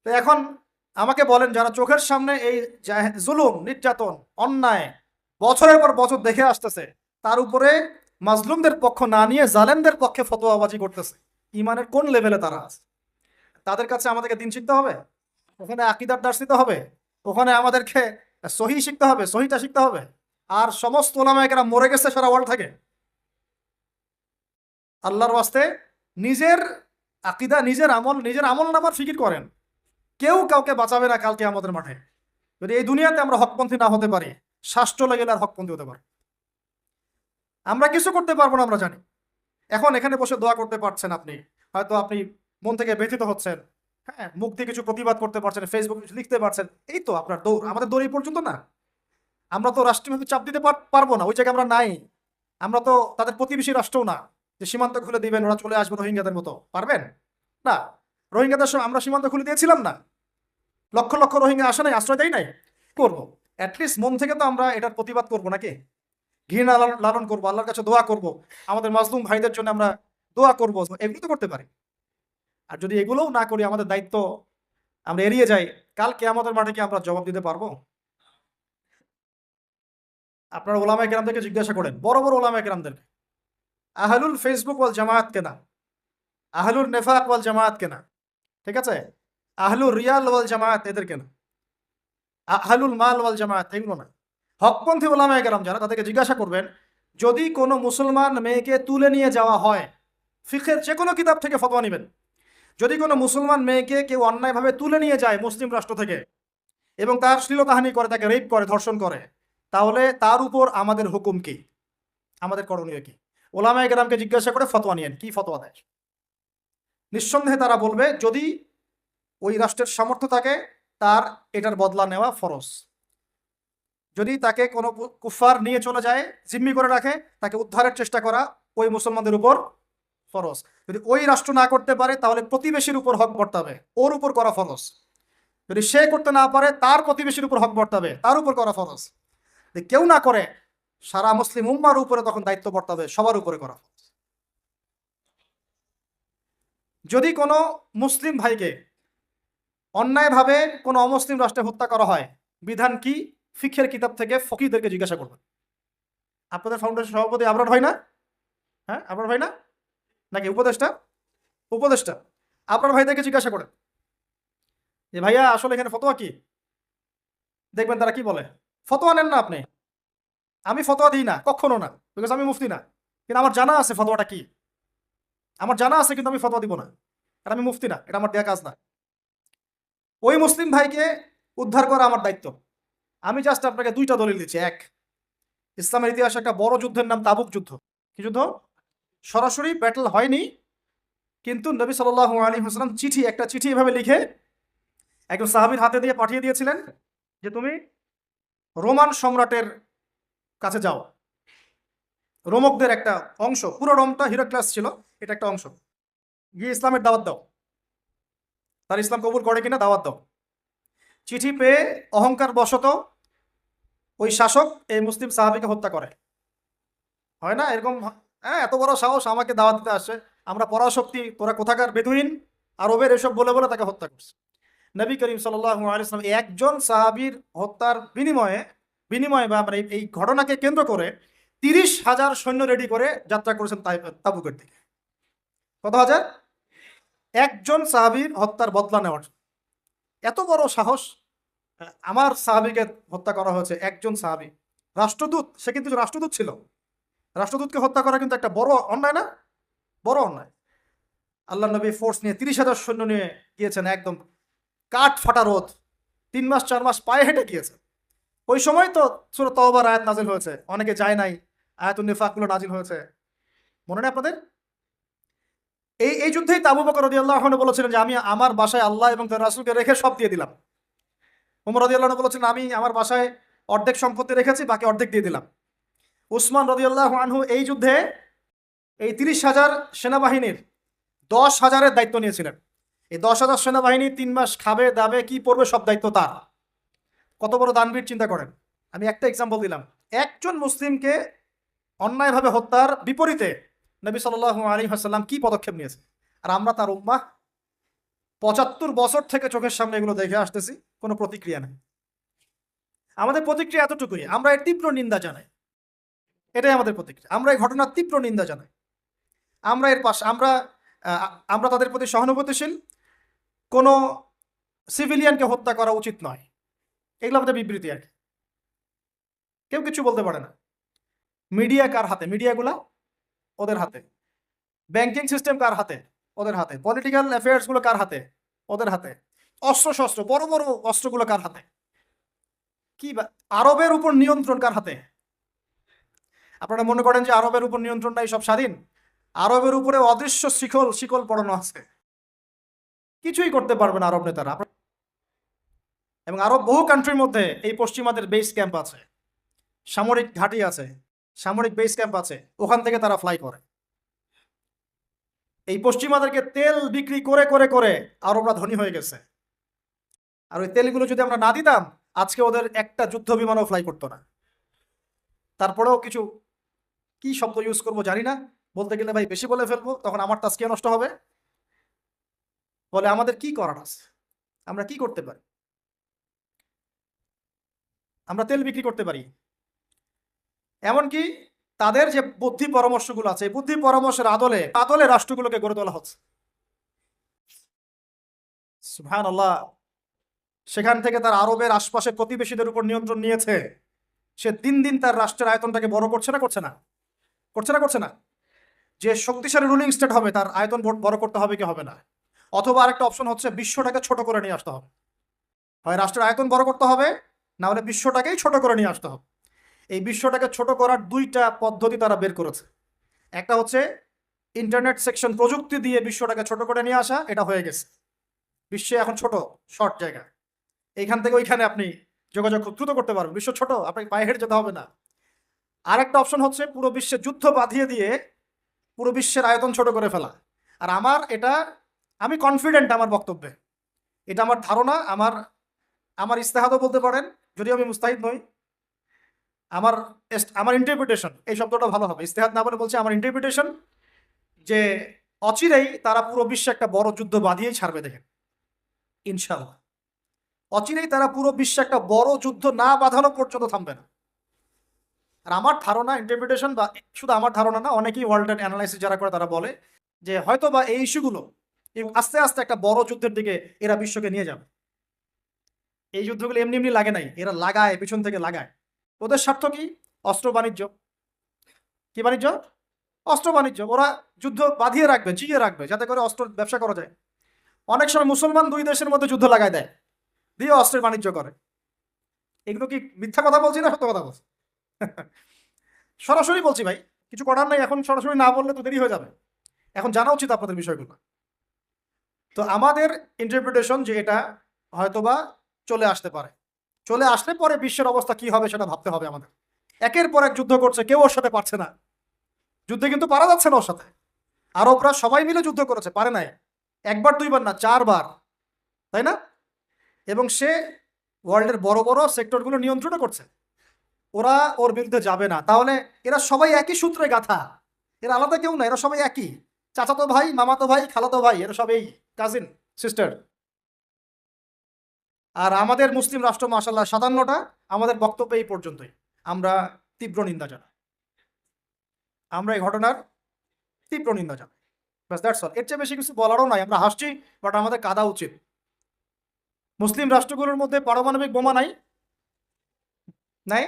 তো এখন আমাকে বলেন, যারা চোখের সামনে এই জুলুম, নির্যাতন, অন্যায় বছরের পর বছর দেখে আসতেছে, তার উপরে মাজলুমদের পক্ষ না নিয়ে জালেমদের পক্ষে ফতোয়াবাজি করতেছে, ইমানের কোন লেভেলে তারা আছে? তাদের কাছে আমাদেরকে দিন শিখতে হবে, ওখানে আকীদার দার্স দিতে হবে, ওখানে আমাদেরকে সহি শিখতে হবে, সহিটা শিখতে হবে। আর সমস্ত ওলামায়ে কেরাম মরে গেছে সারা ওয়ার্ল্ড থেকে। আল্লাহর ওয়াস্তে নিজের আকীদা, নিজের আমল নামার ফিকির করেন। কেউ কাউকে বাঁচাবে না কালকে আমাদের মাঠে। যদি এই দুনিয়াতে আমরা হকপন্থী না হতে পারি, শ্বাস চলে গেলে আর হকপন্থী হতে পারে। আমরা কিছু করতে পারবো না, আমরা জানি। এখন এখানে বসে দোয়া করতে পারছেন, আপনি হয়তো আপনি মন থেকে ব্যথিত হচ্ছেন, হ্যাঁ, মুখ দিয়ে কিছু প্রতিবাদ করতে পারছেন, ফেসবুকে কিছু লিখতে পারছেন, এই তো আপনার দৌড়। আমাদের দৌড় এই পর্যন্ত না। আমরা তো রাষ্ট্রীয়ভাবে চাপ দিতে পারবো না, ওই জায়গায় আমরা নাই। আমরা তো তাদের প্রতিবেশী রাষ্ট্রও না যে সীমান্ত খুলে দিবেন, ওরা চলে আসবে রোহিঙ্গাদের মতো। পারবেন না। রোহিঙ্গাদের সময় আমরা সীমান্ত খুলে দিয়েছিলাম না? লক্ষ লক্ষ রোহিঙ্গা আসে নাই, আশ্রয় দেয় নাই? করবো। অ্যাটলিস্ট মন থেকে তো আমরা এটার প্রতিবাদ করবো নাকি? ঘৃণা লালন করবো, আল্লাহর কাছে দোয়া করব, আমাদের মাজলুম ভাইদের জন্য আমরা দোয়া করবো, এগুলো তো করতে পারি। আর যদি এগুলোও না করি, আমাদের দায়িত্ব আমরা এড়িয়ে যাই, কালকে আমাদের মাঠে কি আমরা জবাব দিতে পারবো? আপনারা ওলামায়ে কেরামদেরকে জিজ্ঞাসা করেন, বড় বড় ওলামায়ে কেরামদেরকে, আহলুল ফেসবুক ওয়াল জামায়াত কেনা, আহলুল নেফাক ওয়াল জামায়াত কেনা, ঠিক আছে, আহলুল রিয়াল ওয়াল জামায়াত এদের কেনা, আহলুল মাল ওয়াল জামায়াত এগুলো না। হকপন্থী ওলামায়ে কেরাম যারা, তাদেরকে জিজ্ঞাসা করবেন, যদি কোনো মুসলমান মেয়েকে তুলে নিয়ে যাওয়া হয়, ফিকহের যে কোনো কিতাব থেকে ফতোয়া নেবেন, যদি কোনো মুসলমান মেয়েকে কেউ অন্যায়ভাবে তুলে নিয়ে যায় মুসলিম রাষ্ট্র থেকে এবং তার শ্লীলতাহানি করে, তাকে রেপ করে, ধর্ষণ করে, তাহলে তার উপর আমাদের হুকুম কি, আমাদের করণীয় কি? ওলামায়ে কেরামকে জিজ্ঞাসা করে ফতোয়া নিয়েন, কি ফতোয়া দেয়। নিঃসন্দেহে তারা বলবে, যদি ওই রাষ্ট্রের সামর্থ্য থাকে, তার এটার বদলা নেওয়া ফরজ। যদি তাকে কোনো কুফার নিয়ে চলে যায়, জিম্মি করে রাখে, তাকে উদ্ধারের চেষ্টা করা ওই মুসলমানদের উপর ফরজ। যদি ওই রাষ্ট্র না করতে পারে, তাহলে প্রতিবেশীর উপর হক বর্তাবে, ওর উপর করা ফরজ। যদি সে করতে না পারে, তার প্রতিবেশীর উপর হক বর্তাবে, তার উপর করা ফরজ। যদি কেউ না করে, সারা মুসলিম উম্মার উপরে তখন দায়িত্ব বর্তাবে, সবার উপরে করা ফরজ। যদি কোনো মুসলিম ভাইকে অন্যায়ভাবে কোনো অমুসলিম রাষ্ট্রে হত্যা করা হয়, বিধান কি? ফিকহের কিতাব থেকে ফকিহদেরকে জিজ্ঞাসা করবেন। আপনাদের ফাউন্ডেশন সভাপতি আবরার ভাই না? হ্যাঁ, আবরার ভাই না নাকি উপদেষ্টা? উপদেষ্টা আবরার ভাইদেরকে জিজ্ঞাসা করেন যে, ভাইয়া আসলে এখানে ফতোয়া কি? দেখবেন তারা কি বলে। ফতোয়া নেন না আপনি, আমি ফতোয়া দিই না, কখনো না, বিকজ আমি মুফতি না। কিন্তু আমার জানা আছে ফতোয়াটা কি, আমার জানা আছে, কিন্তু আমি ফতোয়া দিব না, কারণ আমি মুফতি না, এটা আমার দেয়া কাজ না। ওই মুসলিম ভাইকে উদ্ধার করা আমার দায়িত্ব। আমি জাস্ট আপনাকে দুইটা দলিল দিচ্ছি। এক, ইসলামের ইতিহাসে একটা বড় যুদ্ধের নাম তাবুক যুদ্ধ। কি যুদ্ধ? সরাসরি ব্যাটল হয়নি, কিন্তু নবী সাল্লাল্লাহু আলাইহি ওয়াসাল্লাম একটা চিঠি এভাবে লিখে একজন সাহাবীর হাতে দিয়ে পাঠিয়ে দিয়েছিলেন যে, তুমি রোমান সম্রাটের কাছে যাও, রোমকদের একটা অংশ, পুরো রোমটা হিরাক্লাস ছিল, এটা একটা অংশ, গিয়ে ইসলামের দাওয়াত দাও, তার ইসলাম কবুল করে কিনা দাওয়াত দাও। চিঠি পেয়ে অহংকার বশত ওই শাসক এই মুসলিম সাহাবীকে হত্যা করে। হয় না এরকম? হ্যাঁ, এত বড় সাহস, আমাকে দাওয়াত দিতে আসছে, আমরা পরাশক্তি, তোরা কোথাকার বেদুইন, আরবের, এসব বলে বলে তাকে হত্যা করছে। নবী করিম সাল্লাল্লাহু আলাইহি ওয়াসাল্লাম একজন সাহাবীর হত্যার বিনিময়ে বা মানে এই ঘটনাকে কেন্দ্র করে 30,000 সৈন্য রেডি করে যাত্রা করেছেন তাবুকের দিকে। কত হাজার? একজন সাহাবীর হত্যার বদলা নেওয়ার। এত বড় সাহস! আমার সাহাবীকে হত্যা করা হয়েছে, একজন সাহাবী, রাষ্ট্রদূত, সে কিন্তু রাষ্ট্রদূত ছিল। রাষ্ট্রদূতকে হত্যা করা কিন্তু একটা বড় অন্যায় না? বড় অন্যায়। আল্লাহ নবী ফোর্স নিয়ে 30,000 সৈন্য নিয়ে গিয়েছেন, একদম কাঠ ফাটা রোদ, 3 মাস 4 মাস পায়ে হেঁটে গিয়েছে। ওই সময় তো সূরা তাওবার আয়াত নাজিল হয়েছে, অনেকে যায় নাই, আয়াতুন নিফাকগুলো নাজিল হয়েছে, মনে নেই আপনাদের? এই যুদ্ধেই আবু বকর রাদিয়াল্লাহু আনহু বলেছিলেন যে, আমি আমার বাসায় আল্লাহ এবং তার রাসূলকে রেখে সব দিয়ে দিলাম। ওমর রাদিয়াল্লাহু আনহু বলেছেন, আমি আমার বাসায় অর্ধেক সম্পত্তি রেখেছি, বাকি অর্ধেক দিয়ে দিলাম। উসমান রাদিয়াল্লাহু আনহু এই যুদ্ধে এই 30,000 সেনাবাহিনীর 10,000-এর দায়িত্ব নিয়েছিলেন। এই 10,000 সেনাবাহিনী 3 মাস খাবে দাবে কি পড়বে, সব দায়িত্ব তার। কত বড় দানবীর, চিন্তা করেন। আমি একটা এক্সাম্পল দিলাম। একজন মুসলিমকে অন্যায়ভাবে হত্যার বিপরীতে নবী সাল্লাল্লাহু আলাইহি ওয়াসাল্লাম কি পদক্ষেপ নিয়েছে, আর আমরা তার উম্মাহ 75 বছর থেকে চোখের সামনে এগুলো দেখে আসতেছি। কোনো প্রতিক্রিয়া নেই। আমাদের প্রতিক্রিয়া এতটুকুই, আমরা এর তীব্র নিন্দা জানাই, এটাই আমাদের প্রতিক্রিয়া। আমরা এই ঘটনার তীব্র নিন্দা জানাই, আমরা এর পাশে, আমরা তাদের প্রতি সহানুভূতিশীল। কোনো সিভিলিয়ানকে হত্যা করা উচিত নয়, এগুলো আমাদের বিবৃতি আর কি। কেউ কিছু বলতে পারে না। মিডিয়া কার হাতে? মিডিয়াগুলা ওদের হাতে। ব্যাংকিং সিস্টেম কার হাতে? ওদের হাতে। পলিটিক্যাল অ্যাফেয়ার্স গুলো কার হাতে? ওদের হাতে। অস্ত্র শস্ত্র, বড় বড় অস্ত্রগুলো কার হাতে? কি আরবের উপর নিয়ন্ত্রণ কার হাতে? আপনারা মনে করেন যে আরবের উপর নিয়ন্ত্রণ নাই, সব স্বাধীন? আরবের উপরে অদৃশ্য শিকল পড়ানো আছে, কিছুই করতে পারবে না আরব নেতারা। এবং আরব বহু কান্ট্রির মধ্যে এই পশ্চিমাদের বেস ক্যাম্প আছে, সামরিক ঘাঁটি আছে, সামরিক বেস ক্যাম্প আছে, ওখান থেকে তারা ফ্লাই করে। এই পশ্চিমাদেরকে তেল বিক্রি করে করে করে আরবরা ধনী হয়ে গেছে। আর ওই তেলগুলো যদি আমরা না দিতাম, আজকে ওদের একটা যুদ্ধ বিমানও ফ্লাই করতো না। তারপরেও কিছু, কি শব্দ ইউজ করবো জানি না, বলতে গেলে ভাই বেশি বলে ফেলবো, তখন আমার তাজকিয়া নষ্ট হবে। বলে আমাদের কি করার আছে, আমরা কি করতে পারি? আমরা তেল বিক্রি করতে পারি। এমনকি তাদের যে বুদ্ধি পরামর্শগুলো আছে, বুদ্ধি পরামর্শের আদলে আদলে রাষ্ট্রগুলোকে গড়ে তোলা হচ্ছে। সুবহানাল্লাহ। সেখান থেকে তার আরবের আশপাশে প্রতিবেশীদের উপর নিয়ন্ত্রণ নিয়েছে। সে দিন দিন তার রাষ্ট্রের আয়তনটাকে বড় করছে না, করছে না? করছে না? যে শক্তিশালী রুলিং স্টেট হবে তার আয়তন বড় করতে হবে কি হবে না? অথবা আরেকটা অপশন হচ্ছে বিশ্বটাকে ছোট করে নিয়ে আসতে হবে। হয় রাষ্ট্রের আয়তন বড় করতে হবে, না হলে বিশ্বটাকেই ছোট করে নিয়ে আসতে হবে। এই বিশ্বটাকে ছোট করার দুইটা পদ্ধতি তারা বের করেছে। একটা হচ্ছে ইন্টারনেট সেকশন প্রযুক্তি দিয়ে বিশ্বটাকে ছোট করে নিয়ে আসা, এটা হয়ে গেছে। বিশ্বে এখন ছোট, শর্ট জায়গা, এইখান থেকে ওইখানে আপনি যোগাযোগ খুব দ্রুত করতে পারবেন, বিশ্ব ছোট, আপনাকে পায়ে হেঁটে যেতে হবে না। আরেকটা অপশন হচ্ছে পুরো বিশ্বে যুদ্ধ বাঁধিয়ে দিয়ে পুরো বিশ্বের আয়তন ছোট করে ফেলা। আর আমি কনফিডেন্ট আমার বক্তব্যে, এটা আমার ধারণা, আমার ইস্তেহাদও বলতে পারেন, যদিও আমি মুস্তাহিদ নই। আমার ইন্টারপ্রিটেশন, এই শব্দটা ভালো হবে, ইস্তেহাদ না বলে বলছে আমার ইন্টারপ্রিটেশন, যে অচিরেই তারা পুরো বিশ্বে একটা বড় যুদ্ধ বাঁধিয়েই ছাড়বে, দেখেন ইনশাআল্লাহ। অচিরেই তারা পুরো বিশ্বে একটা বড় যুদ্ধ না বাঁধানো পর্যন্ত থামবে না। আর আমার ধারণা, ইন্টারপ্রিটেশন, বা শুধু আমার ধারণা না, অনেকেই ওয়ার্ল্ডের অ্যানালাইসিস যারা করে তারা বলে যে হয়তো বা এই ইস্যুগুলো আস্তে আস্তে একটা বড় যুদ্ধের দিকে এরা বিশ্বকে নিয়ে যাবে। এই যুদ্ধগুলো এমনি এমনি লাগে নাই, এরা লাগায়, পিছন থেকে লাগায়। ওদের স্বার্থ কি? অস্ত্র বাণিজ্য। কি বাণিজ্য? অস্ত্র বাণিজ্য। ওরা যুদ্ধ বাঁধিয়ে রাখবে, জিয়ে রাখবে, যাতে করে অস্ত্র ব্যবসা করা যায়। অনেক সময় মুসলমান দুই দেশের মধ্যে যুদ্ধ লাগায় দেয়, দিয়ে অস্ত্রের বাণিজ্য করে। এগুলো কি মিথ্যা কথা বলছি না সত্য কথা বলছি? সরাসরি বলছি ভাই, কিছু করার নাই। এখন সরাসরি না বললে তো দেরি হয়ে যাবে, এখন জানা উচিত আপনাদের বিষয়গুলো। তো আমাদের ইন্টারপ্রিটেশন যে এটা হয়তোবা চলে আসতে পারে, চলে আসলে পরে বিশ্বের অবস্থা কি হবে সেটা ভাবতে হবে আমাদের। একের পর এক যুদ্ধ করছে, কেউ ওর সাথে পারছে না, যুদ্ধে কিন্তু পারা যাচ্ছে না ওর সাথে। আরবরা সবাই মিলে যুদ্ধ করেছে, পারে নাই, একবার দুইবার না, 4 বার, তাই না? এবং সে ওয়ার্ল্ডের বড় বড় সেক্টরগুলো নিয়ন্ত্রণ করছে। ওরা ওর বিরুদ্ধে যাবে না, তাহলে এরা সবাই একই সূত্রে গাথা, এরা আলাদা কেউ না, এরা সবাই একই, চাচাতো ভাই, মামাতো ভাই, খালাতো ভাই, এরা সব এই কাজিন সিস্টার। আর আমাদের মুসলিম রাষ্ট্র মাশাআল্লাহ 57টা। আমাদের বক্তব্য এই পর্যন্তই, আমরা তীব্র নিন্দা জানাই, আমরা এই ঘটনার তীব্র নিন্দা জানাই, বাস দ্যাটস অল। এর চেয়ে বেশি কিছু বলারও নাই। আমরা হাসছি, বাট আমাদের কাঁদা উচিত। মুসলিম রাষ্ট্রগুলোর মধ্যে পারমাণবিক বোমা নাই, নাই।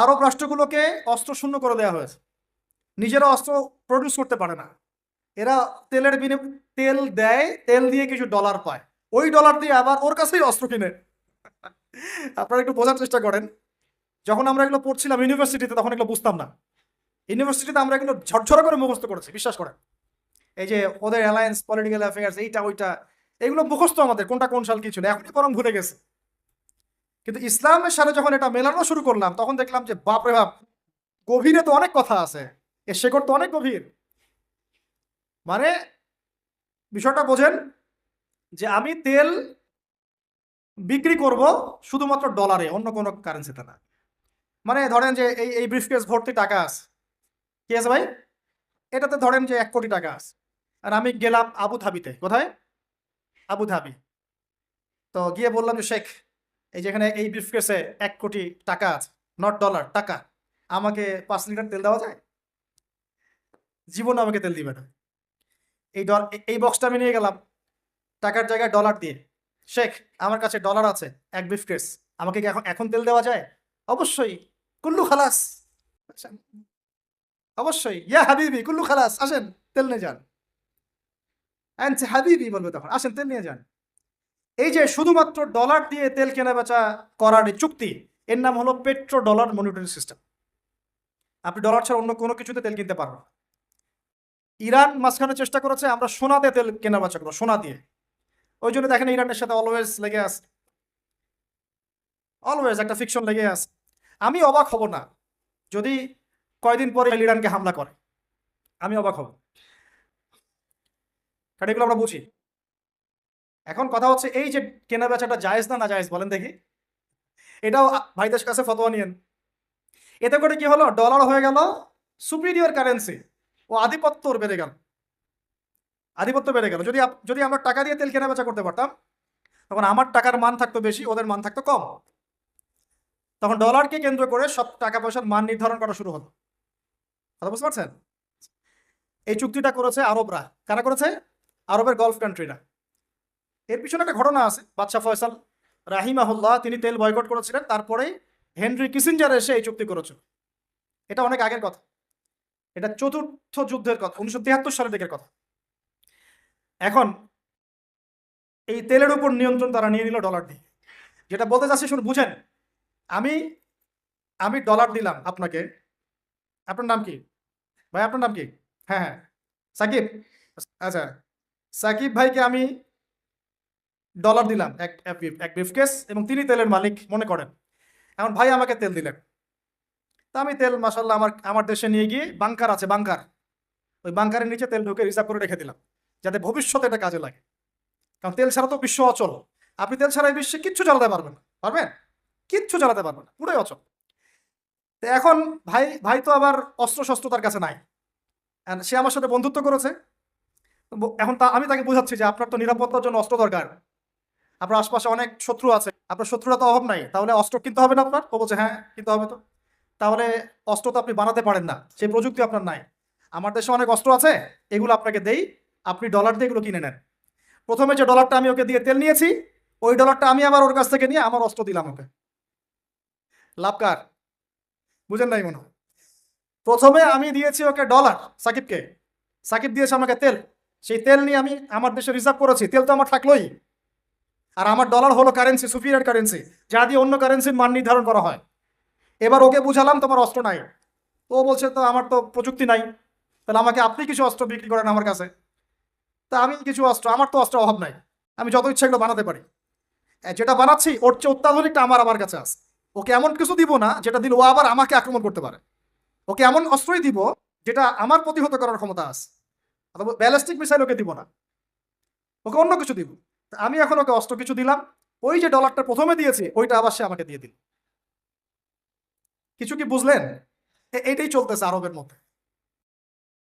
আরব রাষ্ট্রগুলোকে অস্ত্র শূন্য করে দেওয়া হয়েছে, নিজেরা অস্ত্র প্রডিউস করতে পারে না। এরা তেল দেয়, তেল দিয়ে কিছু ডলার পায়, ওই ডলার দিয়ে আবার ওর কাছেই অস্ত্র কিনে। আপনারা একটু বোঝার চেষ্টা করেন। যখন আমরা এগুলো পড়ছিলাম ইউনিভার্সিটিতে, তখন এগুলো বুঝতাম না। ইউনিভার্সিটিতে আমরা এগুলো ঝরঝরা করে মুখস্থ করেছি, বিশ্বাস করেন। এই যে ওদের অ্যালায়েন্স, পলিটিক্যাল অ্যাফেয়ার্স, এইটা ওইটা, এগুলো মুখস্থ আমাদের, কোনটা কোন সাল কিছু না, এখনই বরং ভুলে গেছে। কিন্তু ইসলামের সাথে যখন এটা মেলানো শুরু করলাম, তখন দেখলাম যে বাপরে বাপ, গভীরে তো অনেক কথা আছে, এর শেকড় তো অনেক গভীর। মানে বিষয়টা বোঝেন যে আমি তেল বিক্রি করব শুধুমাত্র ডলারে, অন্য কোনো কারেন্সিতে না। মানে ধরেন যে এই ব্রিফকেস ভর্তি টাকা আছে, কি আছে ভাই, এটাতে ধরেন যে 1 কোটি টাকা আছে, আর আমি গেলাম আবু ধাবিতে, কোথায়, আবুধাবি। তো গিয়ে বললাম যে শেখ, এই যেখানে এই ব্রিফকেসে 1 কোটি টাকা আছে, নট ডলার, টাকা, আমাকে 5 লিটার তেল দেওয়া যায়? জীবনে আমাকে তেল দিবে না। এই বক্সটা আমি নিয়ে গেলাম টাকার জায়গায় ডলার দিয়ে। শেখ, আমার কাছে ডলার আছে 1 ব্রিফকেস, আমাকে কি এখন এখন তেল দেওয়া যায়? অবশ্যই। কুল্লু খালাস। আচ্ছা, অবশ্যই। ইয়া হাবিবি কুল্লু খালাস, আসেন তেল নিয়ে যান। আনছে হাবিবি বলবে তখন, আসেন তেল নিয়ে যান। এই যে শুধুমাত্র ডলার দিয়ে তেল কেনা বেচা করার এই চুক্তি, এর নাম হলো পেট্রো ডলার মনিটরি সিস্টেম। আপনি ডলার ছাড়া অন্য কোনো কিছুতে তেল কিনতে পারবেন না। ইরান মাঝখানে চেষ্টা করেছে আমরা সোনা দিয়ে তেল কেনা বেচা করবো, সোনা দিয়ে। ওই জন্য দেখেন ইরানের সাথে অলওয়েজ লেগে আছে, অলওয়েজ একটা ফিকশন লেগে আছে। আমি অবাক হব না যদি কয়দিন পরে ইরানকে হামলা করে, আমি অবাক হব, কারণ এগুলো আমরা বুঝি। এখন কথা হচ্ছে এই যে কেনা বেচাটা জায়েজ না না জায়েজ বলেন দেখি, এটাও ভাইদের কাছে ফতোয়া নিয়েন। এতে করে কি হলো, ডলার হয়ে গেল সুপিরিয়র কারেন্সি, ও আধিপত্য ওর বেড়ে গেল, আধিপত্য বেড়ে গেল। যদি আমরা টাকা দিয়ে তেল কেনা বেচা করতে পারতাম, তখন আমার টাকার মান থাকতো বেশি, ওদের মান থাকতো কম। তখন ডলারকে কেন্দ্র করে সব টাকা পয়সার মান নির্ধারণ করা শুরু হলো। কথা বুঝতে পারছেন? এই চুক্তিটা করেছে আরবরা। কারা করেছে? আরবের গলফ কান্ট্রিরা। এর পিছনে একটা ঘটনা আছে। বাদশাহ ফয়সাল রাহিমাহুল্লাহ তিনি তেল বয়কট করেছিলেন, তারপরে হেনরি কিসিঞ্জার এসে এই চুক্তি করেছিল। এটা অনেক আগের কথা, এটা চতুর্থ যুদ্ধের কথা, 1973 সালের দিকের কথা। এখন এই তেলের উপর নিয়ন্ত্রণ তারা নিয়ে নিল ডলার দিয়ে। যেটা বলতে চাচ্ছি শুনুন, বুঝেন। আমি আমি ডলার দিলাম আপনাকে। আপনার নাম কি ভাই? আপনার নাম কি? হ্যাঁ হ্যাঁ, সাকিব। আচ্ছা, সাকিব ভাইকে আমি ডলার দিলাম এক ব্রিফকেস, এবং তিনি তেলের মালিক মনে করেন। এখন ভাই আমাকে তেল দিলেন, তা আমি তেল মাশাল্লাহ আমার আমার দেশে নিয়ে গিয়ে বাংকার আছে, বাংকার, ওই বাংকারের নিচে তেল ঢুকে রিজার্ভ করে রেখে দিলাম, যাতে ভবিষ্যতে এটা কাজে লাগে। কারণ তেল ছাড়া তো বিশ্ব অচল। আপনি তেল ছাড়া এই বিশ্বে কিচ্ছু চালাতে পারবেন না, পারবেন? কিচ্ছু চালাতে পারবেন না, পুরোই অচল। তো এখন ভাই ভাই তো আবার অস্ত্র শস্ত্র তার কাছে নাই, and সে আমার সাথে বন্ধুত্ব করেছে। এখন আমি তাকে বোঝাচ্ছি যে আপনার তো নিরাপত্তার জন্য অস্ত্র দরকার, আপনার আশপাশে অনেক শত্রু আছে, আপনার শত্রুরা তো অভাব নাই, তাহলে অস্ত্র কিনতে হবে না আপনার? ও বলছে হ্যাঁ কিনতে হবে। তো তাহলে অস্ত্র তো আপনি বানাতে পারেন না, সেই প্রযুক্তি আপনার নাই। আমার দেশে অনেক অস্ত্র আছে, এগুলো আপনাকে দেই, আপনি ডলার দিয়ে এগুলো কিনে নেন। প্রথমে যে ডলারটা আমি ওকে দিয়ে তেল নিয়েছি, ওই ডলারটা আমি আবার ওর কাছ থেকে নিয়ে আমার অস্ত্র দিলাম ওকে। লাভ কার? বুঝেন নাই মনে হয়। প্রথমে আমি দিয়েছি ওকে ডলার, সাকিবকে, সাকিব দিয়েছে আমাকে তেল। সেই তেল নিয়ে আমি আমার দেশে রিজার্ভ করেছি, তেল তো আমার থাকলোই। আর আমার ডলার হলো কারেন্সি, সুপিরিয়র কারেন্সি, যা দিয়ে অন্য কারেন্সির মান নির্ধারণ করা হয়। এবার ওকে বুঝালাম তোমার অস্ত্র নাই, ও বলছে তো আমার তো প্রযুক্তি নাই, তাহলে আমাকে আপনি কিছু অস্ত্র বিক্রি করেন আমার কাছে। তা আমি কিছু অস্ত্র, আমার তো অস্ত্র অভাব নাই, আমি যত ইচ্ছা এগুলো বানাতে পারি। যেটা বানাচ্ছি ওর চেয়ে অত্যাধুনিকটা আমার কাছে আছে। ওকে এমন কিছু দিব না যেটা দিলে ও আবার আমাকে আক্রমণ করতে পারে। ওকে এমন অস্ত্রই দিব যেটা আমার প্রতিহত করার ক্ষমতা আছে। অথবা ব্যালিস্টিক মিসাইল ওকে দিব না, ওকে অন্য কিছু দিব। আমি এখন ওকে অস্ত্র কিছু দিলাম, ওই যে ডলারটা প্রথমে দিয়েছি ওইটা আবার সে আমাকে দিয়ে দিল। কিছু কি বুঝলেন? এইটাই চলতেছে আরবের মধ্যে।